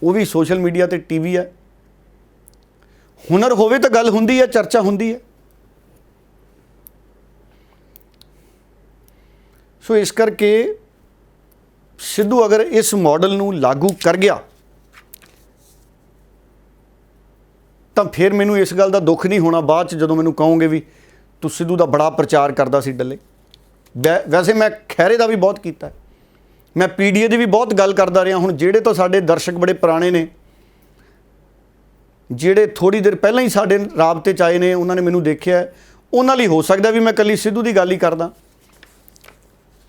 ਉਹ ਵੀ ਸੋਸ਼ਲ ਮੀਡੀਆ ਤੇ ਟੀਵੀ ਹੈ। ਹੁਨਰ ਹੋਵੇ ਤਾਂ ਗੱਲ ਹੁੰਦੀ ਹੈ, ਚਰਚਾ ਹੁੰਦੀ ਹੈ। ਸੋ ਇਸ ਕਰਕੇ ਸਿੱਧੂ ਅਗਰ ਇਸ ਮਾਡਲ ਨੂੰ ਲਾਗੂ ਕਰ ਗਿਆ ਤਾਂ ਫਿਰ ਮੈਨੂੰ ਇਸ ਗੱਲ ਦਾ ਦੁੱਖ ਨਹੀਂ ਹੋਣਾ ਬਾਅਦ 'ਚ ਜਦੋਂ ਮੈਨੂੰ ਕਹੋਗੇ ਵੀ ਤੂੰ ਸਿੱਧੂ ਦਾ ਬੜਾ ਪ੍ਰਚਾਰ ਕਰਦਾ ਸੀ ਡੱਲੇ। ਵੈਸੇ ਮੈਂ ਖਹਿਰੇ ਦਾ ਵੀ ਬਹੁਤ ਕੀਤਾ, ਮੈਂ ਪੀਡੀਏ ਦੀ ਵੀ ਬਹੁਤ ਗੱਲ ਕਰਦਾ ਰਿਹਾ। ਹੁਣ ਜਿਹੜੇ ਤਾਂ ਸਾਡੇ ਦਰਸ਼ਕ ਬੜੇ ਪੁਰਾਣੇ ਨੇ, ਜਿਹੜੇ ਥੋੜ੍ਹੀ ਦੇਰ ਪਹਿਲਾਂ ਹੀ ਸਾਡੇ ਰਾਬਤੇ 'ਚ ਆਏ ਨੇ, ਉਹਨਾਂ ਨੇ ਮੈਨੂੰ ਦੇਖਿਆ, ਉਹਨਾਂ ਲਈ ਹੋ ਸਕਦਾ ਵੀ ਮੈਂ ਇਕੱਲੀ ਸਿੱਧੂ ਦੀ ਗੱਲ ਹੀ ਕਰਦਾ।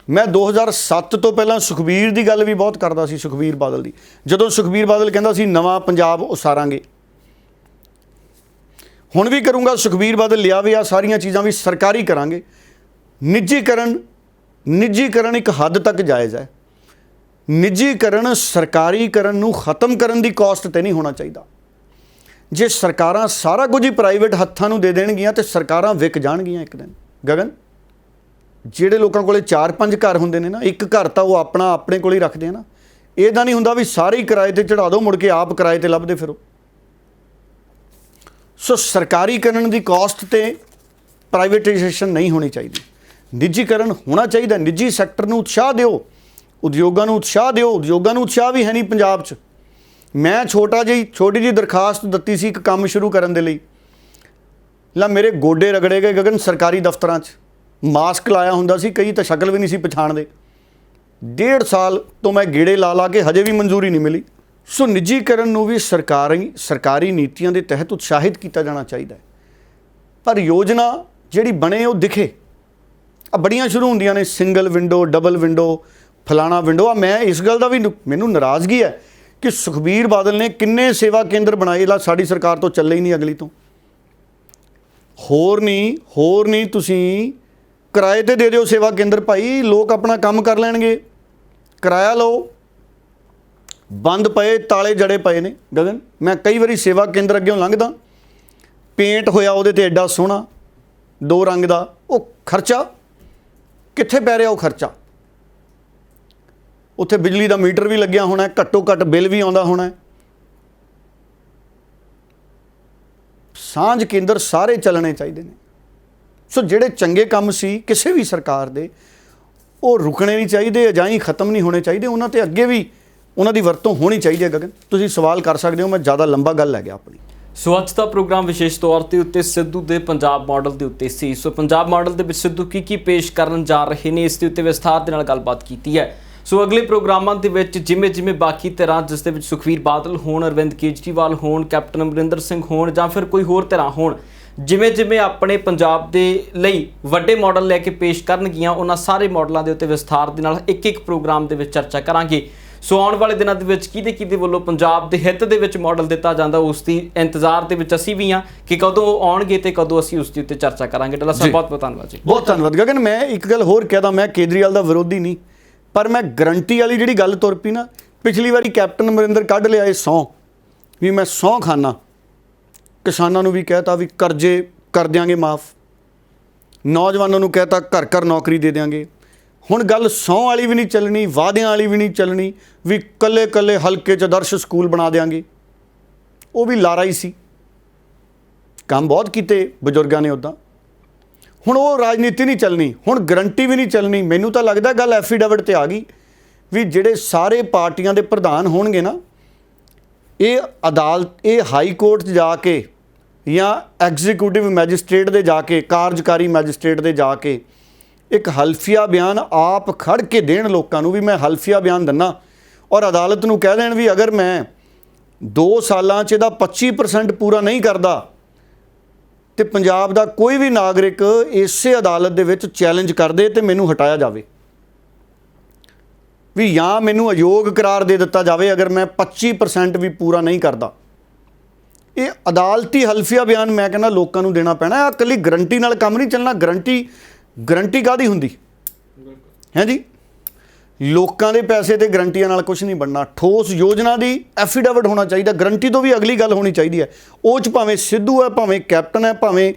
ਮੈਂ 2007 ਤੋਂ ਪਹਿਲਾਂ ਸੁਖਬੀਰ ਦੀ ਗੱਲ ਵੀ ਬਹੁਤ ਕਰਦਾ ਸੀ, ਸੁਖਬੀਰ ਬਾਦਲ ਦੀ। ਜਦੋਂ ਸੁਖਬੀਰ ਬਾਦਲ ਕਹਿੰਦਾ ਸੀ ਨਵਾਂ ਪੰਜਾਬ ਉਸਾਰਾਂਗੇ, ਹੁਣ ਵੀ ਕਰੂੰਗਾ। ਸੁਖਬੀਰ ਬਾਦਲ ਲਿਆ ਵੀ ਆ ਸਾਰੀਆਂ ਚੀਜ਼ਾਂ ਵੀ ਸਰਕਾਰੀ ਕਰਾਂਗੇ। ਨਿੱਜੀਕਰਨ ਇੱਕ ਹੱਦ ਤੱਕ ਜਾਇਜ਼ ਹੈ। ਨਿੱਜੀਕਰਨ ਸਰਕਾਰੀਕਰਨ ਨੂੰ ਖਤਮ ਕਰਨ ਦੀ ਕਾਸਟ ਤੇ ਨਹੀਂ ਹੋਣਾ ਚਾਹੀਦਾ। ਜੇ ਸਰਕਾਰਾਂ ਸਾਰਾ ਕੁਝ ਹੀ ਪ੍ਰਾਈਵੇਟ ਹੱਥਾਂ ਨੂੰ ਦੇ ਦੇਣਗੀਆਂ ਤੇ ਸਰਕਾਰਾਂ ਵਿਕ ਜਾਣਗੀਆਂ ਇੱਕ ਦਿਨ ਗਗਨ। ਜਿਹੜੇ ਲੋਕਾਂ ਕੋਲੇ 4-5 ਘਰ ਹੁੰਦੇ ਨੇ ਨਾ, ਇੱਕ ਘਰ ਤਾਂ ਉਹ ਆਪਣੇ ਕੋਲ ਹੀ ਰੱਖਦੇ ਆ ਨਾ। ਇਹਦਾ ਨਹੀਂ ਹੁੰਦਾ ਵੀ ਸਾਰੇ ਹੀ ਕਿਰਾਏ ਤੇ ਚੜਾ ਦਿਓ, ਮੁੜ ਕੇ ਆਪ ਕਿਰਾਏ ਤੇ ਲੱਭਦੇ ਫਿਰੋ। ਸੋ ਸਰਕਾਰੀਕਰਨ ਦੀ ਕਾਸਟ ਤੇ ਪ੍ਰਾਈਵੇਟਾਈਜੇਸ਼ਨ ਨਹੀਂ ਹੋਣੀ ਚਾਹੀਦੀ, ਨਿੱਜੀਕਰਨ ਹੋਣਾ ਚਾਹੀਦਾ। ਨਿੱਜੀ ਸੈਕਟਰ ਨੂੰ ਉਤਸ਼ਾਹ ਦਿਓ, ਉਦਯੋਗਾਂ ਨੂੰ ਉਤਸ਼ਾਹ ਦਿਓ। ਉਦਯੋਗਾਂ ਨੂੰ ਉਤਸ਼ਾਹ ਵੀ ਹੈ ਨਹੀਂ ਪੰਜਾਬ 'ਚ। ਮੈਂ ਛੋਟੀ ਜਿਹੀ ਦਰਖਾਸਤ ਦਿੱਤੀ ਸੀ ਇੱਕ ਕੰਮ ਸ਼ੁਰੂ ਕਰਨ ਦੇ ਲਈ, ਮੇਰੇ ਗੋਡੇ ਰਗੜੇ ਗਏ ਗਗਨ। ਸਰਕਾਰੀ ਦਫ਼ਤਰਾਂ 'ਚ ਮਾਸਕ ਲਾਇਆ ਹੁੰਦਾ ਸੀ, ਕਈ ਤਾਂ ਸ਼ਕਲ ਵੀ ਨਹੀਂ ਸੀ ਪਛਾਣਦੇ। 1.5 ਸਾਲ ਤੋਂ ਮੈਂ ਗੇੜੇ ਲਾ ਕੇ ਹਜੇ ਵੀ ਮਨਜ਼ੂਰੀ ਨਹੀਂ ਮਿਲੀ। ਸੋ ਨਿੱਜੀਕਰਨ ਨੂੰ ਵੀ ਸਰਕਾਰੀ ਨੀਤੀਆਂ ਦੇ ਤਹਿਤ ਉਤਸ਼ਾਹਿਤ ਕੀਤਾ ਜਾਣਾ ਚਾਹੀਦਾ ਹੈ। ਪਰ ਯੋਜਨਾ ਜਿਹੜੀ ਬਣੇ ਉਹ ਦਿਖੇ। ਬੜੀਆਂ ਸ਼ੁਰੂ ਹੁੰਦੀਆਂ ਨੇ, ਸਿੰਗਲ ਵਿੰਡੋ, ਡਬਲ ਵਿੰਡੋ, ਫਲਾਣਾ ਵਿੰਡੋ। ਮੈਂ ਇਸ ਗੱਲ ਦਾ ਵੀ ਮੈਨੂੰ ਨਾਰਾਜ਼ਗੀ ਹੈ ਕਿ ਸੁਖਬੀਰ ਬਾਦਲ ਨੇ ਕਿੰਨੇ ਸੇਵਾ ਕੇਂਦਰ ਬਣਾਏ, ਸਾਡੀ ਸਰਕਾਰ ਤੋਂ ਚੱਲੇ ਹੀ ਨਹੀਂ, ਅਗਲੀ ਤੋਂ। ਹੋਰ ਨਹੀਂ ਤੁਸੀਂ ਕਿਰਾਏ ਤੇ ਦੇ ਦਿਓ ਸੇਵਾ ਕੇਂਦਰ ਭਾਈ, ਲੋਕ ਆਪਣਾ ਕੰਮ ਕਰ ਲੈਣਗੇ। ਕਿਰਾਇਆ ਲਓ। ਬੰਦ ਪਏ, ਤਾਲੇ ਜੜੇ ਪਏ ਨੇ ਗਗਨ। ਮੈਂ ਕਈ ਵਾਰੀ ਸੇਵਾ ਕੇਂਦਰ ਅੱਗਿਓਂ ਲੰਘਦਾ, ਪੇਂਟ ਹੋਇਆ ਉਹਦੇ ਤੇ ਐਡਾ ਸੋਹਣਾ 2 ਰੰਗ ਦਾ, ਉਹ ਖਰਚਾ ਕਿੱਥੇ ਪੈ ਰਿਹਾ? ਉਹ ਖਰਚਾ ਉੱਥੇ ਬਿਜਲੀ ਦਾ ਮੀਟਰ ਵੀ ਲੱਗਿਆ ਹੋਣਾ, ਘੱਟੋ ਘੱਟ ਬਿੱਲ ਵੀ ਆਉਂਦਾ ਹੋਣਾ। ਸਾਂਝ ਕੇਂਦਰ ਸਾਰੇ ਚੱਲਣੇ ਚਾਹੀਦੇ ਨੇ। ਸੋ ਜਿਹੜੇ ਚੰਗੇ ਕੰਮ ਸੀ ਕਿਸੇ ਵੀ ਸਰਕਾਰ ਦੇ, ਉਹ ਰੁਕਣੇ ਨਹੀਂ ਚਾਹੀਦੇ, ਅਜਾਈਂ ਖਤਮ ਨਹੀਂ ਹੋਣੇ ਚਾਹੀਦੇ। ਉਹਨਾਂ ਤੇ ਅੱਗੇ ਵੀ ਉਹਨਾਂ ਦੀ ਵਰਤੋਂ ਹੋਣੀ ਚਾਹੀਦੀ ਹੈ ਗਗਨ। ਤੁਸੀਂ ਸਵਾਲ ਕਰ ਸਕਦੇ ਹੋ, ਮੈਂ ਜ਼ਿਆਦਾ ਲੰਬਾ ਗੱਲ ਲੈ ਗਿਆ ਆਪਣੀ। ਸੋ ਅੱਜ ਦਾ ਪ੍ਰੋਗਰਾਮ ਵਿਸ਼ੇਸ਼ ਤੌਰ ਤੇ ਉੱਤੇ ਸਿੱਧੂ ਦੇ ਪੰਜਾਬ ਮਾਡਲ ਦੇ ਉੱਤੇ ਸੀ। ਸੋ ਪੰਜਾਬ ਮਾਡਲ ਦੇ ਵਿੱਚ ਸਿੱਧੂ ਕੀ ਪੇਸ਼ ਕਰਨ ਜਾ ਰਹੇ ਨੇ, ਇਸ ਦੇ ਉੱਤੇ ਵਿਸਥਾਰ ਦੇ ਨਾਲ ਗੱਲਬਾਤ ਕੀਤੀ ਹੈ। ਸੋ ਅਗਲੇ ਪ੍ਰੋਗਰਾਮਾਂ ਦੇ ਵਿੱਚ ਜਿਵੇਂ ਜਿਵੇਂ ਬਾਕੀ ਧਿਰਾਂ, ਜਿਸ ਦੇ ਵਿੱਚ ਸੁਖਬੀਰ ਬਾਦਲ ਹੋਣ, ਅਰਵਿੰਦ ਕੇਜਰੀਵਾਲ ਹੋਣ, ਕੈਪਟਨ ਅਮਰਿੰਦਰ ਸਿੰਘ ਹੋਣ ਜਾਂ ਫਿਰ ਕੋਈ ਹੋਰ ਧਿਰਾਂ ਹੋਣ, ਜਿਵੇਂ ਜਿਵੇਂ ਆਪਣੇ ਪੰਜਾਬ ਦੇ ਲਈ ਵੱਡੇ ਮਾਡਲ ਲੈ ਕੇ ਪੇਸ਼ ਕਰਨਗੀਆਂ, ਉਹਨਾਂ ਸਾਰੇ ਮਾਡਲਾਂ ਦੇ ਉੱਤੇ ਵਿਸਥਾਰ ਦੇ ਨਾਲ ਇੱਕ ਇੱਕ ਪ੍ਰੋਗਰਾਮ ਦੇ ਵਿੱਚ ਚਰਚਾ ਕਰਾਂਗੇ। ਸੋ ਆਉਣ ਵਾਲੇ ਦਿਨਾਂ ਦੇ ਵਿੱਚ ਕਿਹਦੇ ਵੱਲੋਂ ਪੰਜਾਬ ਦੇ ਹਿੱਤ ਦੇ ਵਿੱਚ ਮਾਡਲ ਦਿੱਤਾ ਜਾਂਦਾ, ਉਸ ਦੀ ਇੰਤਜ਼ਾਰ ਦੇ ਵਿੱਚ ਅਸੀਂ ਵੀ ਹਾਂ ਕਿ ਕਦੋਂ ਉਹ ਆਉਣਗੇ ਤੇ ਕਦੋਂ ਅਸੀਂ ਉਸ ਦੇ ਉੱਤੇ ਚਰਚਾ ਕਰਾਂਗੇ। ਡੱਲਾ ਸਾਹਿਬ ਬਹੁਤ ਬਹੁਤ ਧੰਨਵਾਦ ਜੀ। ਬਹੁਤ ਧੰਨਵਾਦ ਗਗਨ। ਮੈਂ ਇੱਕ ਗੱਲ ਹੋਰ ਕਹਿਦਾ, ਮੈਂ ਕੇਜਰੀਵਾਲ ਦਾ ਵਿਰੋਧੀ ਨਹੀਂ, ਪਰ ਮੈਂ ਗਰੰਟੀ ਵਾਲੀ ਜਿਹੜੀ ਗੱਲ ਤੁਰ ਪਈ ਨਾ, ਪਿਛਲੀ ਵਾਰੀ ਕੈਪਟਨ ਅਮਰਿੰਦਰ ਕੱਢ ਲਿਆ ਇਹ ਸਹੁੰ ਵੀ ਮੈਂ ਸਹੁੰ ਖਾਨਾ, ਕਿਸਾਨਾਂ ਨੂੰ ਵੀ ਕਹਿਤਾ ਵੀ ਕਰਜ਼ੇ ਕਰ ਦਿਆਂਗੇ ਮਾਫ, ਨੌਜਵਾਨਾਂ ਨੂੰ ਕਹਿਤਾ ਘਰ ਘਰ ਨੌਕਰੀ ਦੇ ਦਿਆਂਗੇ। ਹੁਣ ਗੱਲ ਸਹੁੰ ਵਾਲੀ ਵੀ ਨਹੀਂ ਚੱਲਣੀ, ਵਾਅਦਿਆਂ ਵਾਲੀ ਵੀ ਨਹੀਂ ਚੱਲਣੀ ਵੀ ਕੱਲੇ ਕੱਲੇ ਹਲਕੇ 'ਚ ਆਦਰਸ਼ ਸਕੂਲ ਬਣਾ ਦਿਆਂਗੇ। ਉਹ ਵੀ ਲਾਰਾ ਹੀ ਸੀ, ਕੰਮ ਬਹੁਤ ਕੀਤੇ ਬਜ਼ੁਰਗਾਂ ਨੇ ਉੱਦਾਂ। ਹੁਣ ਉਹ ਰਾਜਨੀਤੀ ਨਹੀਂ ਚੱਲਣੀ, ਹੁਣ ਗਰੰਟੀ ਵੀ ਨਹੀਂ ਚੱਲਣੀ। ਮੈਨੂੰ ਤਾਂ ਲੱਗਦਾ ਗੱਲ ਐਫੀਡੇਵਿਟ ਤੇ ਆ ਗਈ ਵੀ ਜਿਹੜੇ ਸਾਰੇ ਪਾਰਟੀਆਂ ਦੇ ਪ੍ਰਧਾਨ ਹੋਣਗੇ ਨਾ, ਇਹ ਅਦਾਲਤ, ਇਹ ਹਾਈ ਕੋਰਟ 'ਚ ਜਾ ਕੇ ਜਾਂ ਐਗਜ਼ੀਕਿਊਟਿਵ ਮੈਜਿਸਟ੍ਰੇਟ ਦੇ ਜਾ ਕੇ, ਕਾਰਜਕਾਰੀ ਮੈਜਿਸਟ੍ਰੇਟ ਦੇ ਜਾ ਕੇ ਇੱਕ ਹਲਫੀਆ ਬਿਆਨ ਆਪ ਖੜ ਕੇ ਦੇਣ ਲੋਕਾਂ ਨੂੰ ਵੀ ਮੈਂ ਹਲਫੀਆ ਬਿਆਨ ਦਿੰਦਾ, ਔਰ ਅਦਾਲਤ ਨੂੰ ਕਹਿ ਦੇਣ ਵੀ ਅਗਰ ਮੈਂ 2 ਸਾਲਾਂ 'ਚ ਇਹਦਾ 25% ਪੂਰਾ ਨਹੀਂ ਕਰਦਾ ਤੇ ਪੰਜਾਬ ਦਾ ਕੋਈ ਵੀ ਨਾਗਰਿਕ ਇਸੇ ਅਦਾਲਤ ਦੇ ਵਿੱਚ ਚੈਲੰਜ ਕਰ ਦੇ ਤੇ ਮੈਨੂੰ ਹਟਾਇਆ ਜਾਵੇ, ਵੀ ਜਾਂ ਮੈਨੂੰ ਅਯੋਗ ਕਰਾਰ ਦੇ ਦਿੱਤਾ ਜਾਵੇ ਅਗਰ ਮੈਂ 25% ਵੀ ਪੂਰਾ ਨਹੀਂ ਕਰਦਾ। ਇਹ ਅਦਾਲਤੀ ਹਲਫੀਆ ਬਿਆਨ ਮੈਂ ਕਹਿੰਦਾ ਲੋਕਾਂ ਨੂੰ ਦੇਣਾ ਪੈਣਾ। ਆ ਇਕੱਲੀ ਗਰੰਟੀ ਨਾਲ ਕੰਮ ਨਹੀਂ ਚੱਲਣਾ। ਗਰੰਟੀ ਕਾਹਦੀ ਹੁੰਦੀ ਹੈ ਜੀ? ਲੋਕਾਂ ਦੇ ਪੈਸੇ ਤੇ ਗਰੰਟੀਆਂ ਨਾਲ ਕੁਝ ਨਹੀਂ ਬਣਨਾ। ਠੋਸ ਯੋਜਨਾ ਦੀ ਐਫੀਡੇਵਿਟ ਹੋਣਾ ਚਾਹੀਦਾ। ਗਰੰਟੀ ਤੋਂ ਵੀ ਅਗਲੀ ਗੱਲ ਹੋਣੀ ਚਾਹੀਦੀ ਹੈ। ਉਹ 'ਚ ਭਾਵੇਂ ਸਿੱਧੂ ਹੈ, ਭਾਵੇਂ ਕੈਪਟਨ ਹੈ, ਭਾਵੇਂ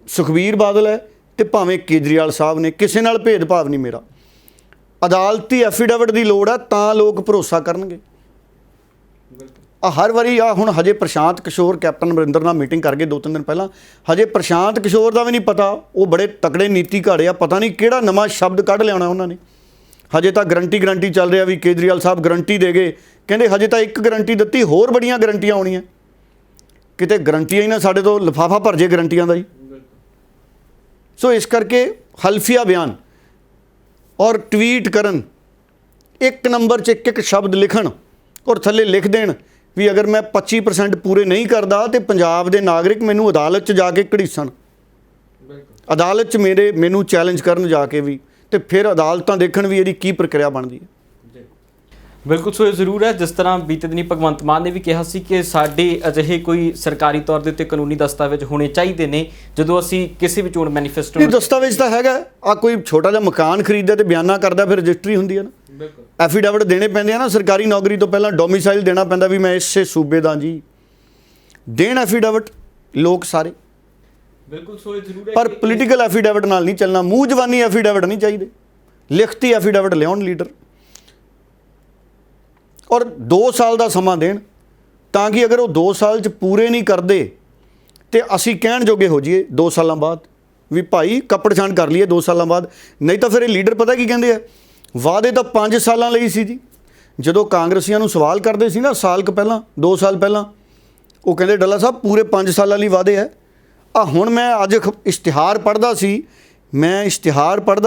ਸੁਖਬੀਰ ਬਾਦਲ ਹੈ ਤੇ ਭਾਵੇਂ ਕੇਜਰੀਵਾਲ ਸਾਹਿਬ ਨੇ, ਕਿਸੇ ਨਾਲ ਭੇਦਭਾਵ ਨਹੀਂ ਮੇਰਾ। ਅਦਾਲਤੀ ਐਫੀਡੇਵਿਟ ਦੀ ਲੋੜ ਹੈ ਤਾਂ ਲੋਕ ਭਰੋਸਾ ਕਰਨਗੇ। ਹਰ ਵਾਰੀ ਹੁਣ ਹਜੇ ਪ੍ਰਸ਼ਾਂਤ ਕਿਸ਼ੋਰ ਕੈਪਟਨ ਅਮਰਿੰਦਰ ਨਾਲ ਮੀਟਿੰਗ ਕਰ ਗਏ 2-3 ਦਿਨ ਪਹਿਲਾਂ, ਹਜੇ ਪ੍ਰਸ਼ਾਂਤ ਕਿਸ਼ੋਰ ਦਾ ਵੀ ਨਹੀਂ ਪਤਾ, ਉਹ ਬੜੇ ਤਕੜੇ ਨੀਤੀ ਘਾੜੇ ਆ, ਪਤਾ ਨਹੀਂ ਕਿਹੜਾ ਨਵਾਂ ਸ਼ਬਦ ਕੱਢ ਲਿਆਉਣਾ ਉਹਨਾਂ ਨੇ। ਹਜੇ ਤਾਂ ਗਰੰਟੀ ਚੱਲ ਰਿਹਾ ਵੀ ਕੇਜਰੀਵਾਲ ਸਾਹਿਬ ਗਰੰਟੀ ਦੇ ਗਏ, ਕਹਿੰਦੇ ਹਜੇ ਤਾਂ ਇੱਕ ਗਰੰਟੀ ਦਿੱਤੀ, ਹੋਰ ਬੜੀਆਂ ਗਰੰਟੀਆਂ ਆਉਣੀਆਂ। ਕਿਤੇ ਗਰੰਟੀਆਂ ਹੀ ਨਾ ਸਾਡੇ ਤੋਂ ਲਿਫਾਫਾ ਭਰ ਜੇ ਗਰੰਟੀਆਂ ਦਾ ਜੀ। ਸੋ ਇਸ ਕਰਕੇ ਹਲਫੀਆ ਬਿਆਨ ਔਰ ਟਵੀਟ ਕਰਨ, ਇੱਕ ਨੰਬਰ 'ਚ ਇੱਕ ਸ਼ਬਦ ਲਿਖਣ ਔਰ ਥੱਲੇ ਲਿਖ ਦੇਣ ਵੀ ਅਗਰ ਮੈਂ 25% ਪੂਰੇ ਨਹੀਂ ਕਰਦਾ ਤੇ ਪੰਜਾਬ ਦੇ ਨਾਗਰਿਕ ਮੈਨੂੰ ਅਦਾਲਤ 'ਚ ਜਾ ਕੇ ਘੜੀਸਣ, ਅਦਾਲਤ 'ਚ ਮੈਨੂੰ ਚੈਲੰਜ ਕਰਨ ਜਾ ਕੇ ਵੀ, ਤੇ ਫਿਰ ਅਦਾਲਤਾਂ ਦੇਖਣ ਵੀ ਇਹਦੀ ਕੀ ਪ੍ਰਕਿਰਿਆ ਬਣਦੀ ਹੈ। ਬਿਲਕੁਲ। ਸੋ ਇਹ ਜ਼ਰੂਰ ਹੈ, ਜਿਸ ਤਰ੍ਹਾਂ ਬੀਤੇ ਦਿਨੀ ਭਗਵੰਤ ਮਾਨ ਨੇ ਵੀ ਕਿਹਾ ਸੀ ਕਿ ਸਾਡੇ ਅਜਿਹੇ ਕੋਈ ਸਰਕਾਰੀ ਤੌਰ ਦੇ ਉੱਤੇ ਕਾਨੂੰਨੀ ਦਸਤਾਵੇਜ਼ ਹੋਣੇ ਚਾਹੀਦੇ ਨੇ ਜਦੋਂ ਅਸੀਂ ਕਿਸੇ ਵੀ ਚੋਣ ਮੈਨੀਫੈਸਟੋ। ਦਸਤਾਵੇਜ਼ ਤਾਂ ਹੈਗਾ, ਆ ਕੋਈ ਛੋਟਾ ਜਿਹਾ ਮਕਾਨ ਖਰੀਦਦਾ ਤੇ ਬਿਆਨਾ ਕਰਦਾ, ਫਿਰ ਰਜਿਸਟਰੀ ਹੁੰਦੀ ਹੈ ਨਾ। ਐਫੀਡੇਵਿਟ ਦੇਣੇ ਪੈਂਦੇ ਆ ਨਾ। ਸਰਕਾਰੀ ਨੌਕਰੀ ਤੋਂ ਪਹਿਲਾਂ ਡੋਮਿਸਾਈਲ ਦੇਣਾ ਪੈਂਦਾ ਵੀ ਮੈਂ ਇਸੇ ਸੂਬੇ ਦਾ ਜੀ, ਦੇਣ ਐਫੀਡੇਵਿਟ ਲੋਕ ਸਾਰੇ। ਬਿਲਕੁਲ। ਸੋ ਇਹ ਜ਼ਰੂਰ ਹੈ, ਪਰ ਪੋਲੀਟੀਕਲ ਐਫੀਡੇਵਿਟ ਨਾਲ ਨਹੀਂ ਚੱਲਣਾ। ਮੂੰਹ ਜ਼ਬਾਨੀ ਐਫੀਡੇਵਿਟ ਨਹੀਂ ਚਾਹੀਦੇ, ਲਿਖਤੀ ਐਫੀਡੇਵਿਟ ਲਿਆਉਣ ਲੀਡਰ, ਔਰ 2 ਸਾਲ ਦਾ ਸਮਾਂ ਦੇਣ ਤਾਂ ਕਿ ਅਗਰ ਉਹ 2 ਸਾਲ 'ਚ ਪੂਰੇ ਨਹੀਂ ਕਰਦੇ ਤੇ ਅਸੀਂ ਕਹਿਣ ਜੋਗੇ ਹੋ ਜਾਈਏ 2 ਸਾਲਾਂ ਬਾਅਦ ਵੀ ਭਾਈ ਕੱਪੜ ਛਾਣ ਕਰ ਲਈਏ 2 ਸਾਲਾਂ ਬਾਅਦ। ਨਹੀਂ ਤਾਂ ਫਿਰ ਇਹ ਲੀਡਰ ਪਤਾ ਕੀ ਕਹਿੰਦੇ ਆ, ਵਾਅਦੇ ਤਾਂ 5 ਸਾਲਾਂ ਲਈ ਸੀ ਜੀ। ਜਦੋਂ ਕਾਂਗਰਸੀਆਂ ਨੂੰ ਸਵਾਲ ਕਰਦੇ ਸੀ ਨਾ ਸਾਲ ਕੁ ਪਹਿਲਾਂ, 2 ਸਾਲ ਪਹਿਲਾਂ, ਉਹ ਕਹਿੰਦੇ ਡੱਲਾ ਸਾਹਿਬ ਪੂਰੇ 5 ਸਾਲਾਂ ਲਈ ਵਾਅਦੇ ਹੈ। ਹੁਣ ਮੈਂ ਅੱਜ ਇਸ਼ਤਿਹਾਰ ਪੜ੍ਹਦਾ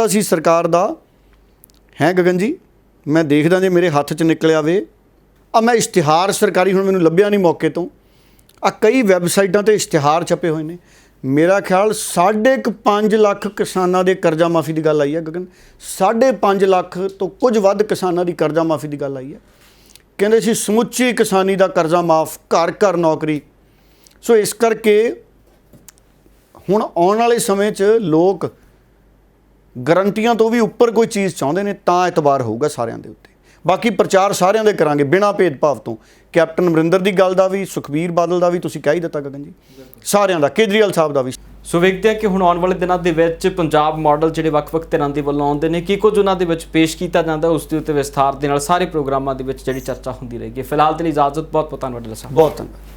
ਸੀ, ਸਰਕਾਰ ਦਾ ਹੈ ਗਗਨ ਜੀ, ਮੈਂ ਦੇਖਦਾ ਜੇ ਮੇਰੇ ਹੱਥ 'ਚ ਨਿਕਲਿਆ ਵੇ ਮੈਂ ਇਸ਼ਤਿਹਾਰ ਸਰਕਾਰੀ, ਹੁਣ ਮੈਨੂੰ ਲੱਭਿਆ ਨਹੀਂ ਮੌਕੇ ਤੋਂ। ਕਈ ਵੈਬਸਾਈਟਾਂ 'ਤੇ ਇਸ਼ਤਿਹਾਰ ਛਪੇ ਹੋਏ ਨੇ। ਮੇਰਾ ਖਿਆਲ 5.5 ਲੱਖ ਕਿਸਾਨਾਂ ਦੇ ਕਰਜ਼ਾ ਮਾਫੀ ਦੀ ਗੱਲ ਆਈ ਹੈ ਗਗਨ। 5.5 ਲੱਖ ਤੋਂ ਕੁਝ ਵੱਧ ਕਿਸਾਨਾਂ ਦੀ ਕਰਜ਼ਾ ਮਾਫੀ ਦੀ ਗੱਲ ਆਈ ਹੈ। ਕਹਿੰਦੇ ਸੀ ਸਮੁੱਚੀ ਕਿਸਾਨੀ ਦਾ ਕਰਜ਼ਾ ਮਾਫ, ਘਰ ਘਰ ਨੌਕਰੀ। ਸੋ ਇਸ ਕਰਕੇ ਹੁਣ ਆਉਣ ਵਾਲੇ ਸਮੇਂ 'ਚ ਲੋਕ ਗਰੰਟੀਆਂ ਤੋਂ ਵੀ ਉੱਪਰ ਕੋਈ ਚੀਜ਼ ਚਾਹੁੰਦੇ ਨੇ, ਤਾਂ ਇਤਬਾਰ ਹੋਊਗਾ ਸਾਰਿਆਂ ਦੇ ਉੱਤੇ। ਬਾਕੀ ਪ੍ਰਚਾਰ ਸਾਰਿਆਂ ਦੇ ਕਰਾਂਗੇ ਬਿਨਾਂ ਭੇਦਭਾਵ ਤੋਂ। ਕੈਪਟਨ ਅਮਰਿੰਦਰ ਦੀ ਗੱਲ ਦਾ ਵੀ, ਸੁਖਬੀਰ ਬਾਦਲ ਦਾ ਵੀ ਤੁਸੀਂ ਕਹਿ ਹੀ ਦਿੱਤਾ ਗਗਨ ਜੀ, ਸਾਰਿਆਂ ਦਾ, ਕੇਜਰੀਵਾਲ ਸਾਹਿਬ ਦਾ ਵੀ। ਸੋ ਵੇਖਦੇ ਹਾਂ ਕਿ ਹੁਣ ਆਉਣ ਵਾਲੇ ਦਿਨਾਂ ਦੇ ਵਿੱਚ ਪੰਜਾਬ ਮਾਡਲ ਜਿਹੜੇ ਵੱਖ-ਵੱਖ ਧਿਰਾਂ ਦੇ ਵੱਲੋਂ ਆਉਂਦੇ ਨੇ, ਕੀ ਕੁਝ ਉਹਨਾਂ ਦੇ ਵਿੱਚ ਪੇਸ਼ ਕੀਤਾ ਜਾਂਦਾ, ਉਸ ਦੇ ਉੱਤੇ ਵਿਸਥਾਰ ਦੇ ਨਾਲ ਸਾਰੇ ਪ੍ਰੋਗਰਾਮਾਂ ਦੇ ਵਿੱਚ ਜਿਹੜੀ ਚਰਚਾ ਹੁੰਦੀ ਰਹੇਗੀ। ਫਿਲਹਾਲ ਦੇ ਲਈ ਇਜਾਜ਼ਤ, ਬਹੁਤ ਬਹੁਤ ਧੰਨਵਾਦ। ਬਹੁਤ ਧੰਨਵਾਦ।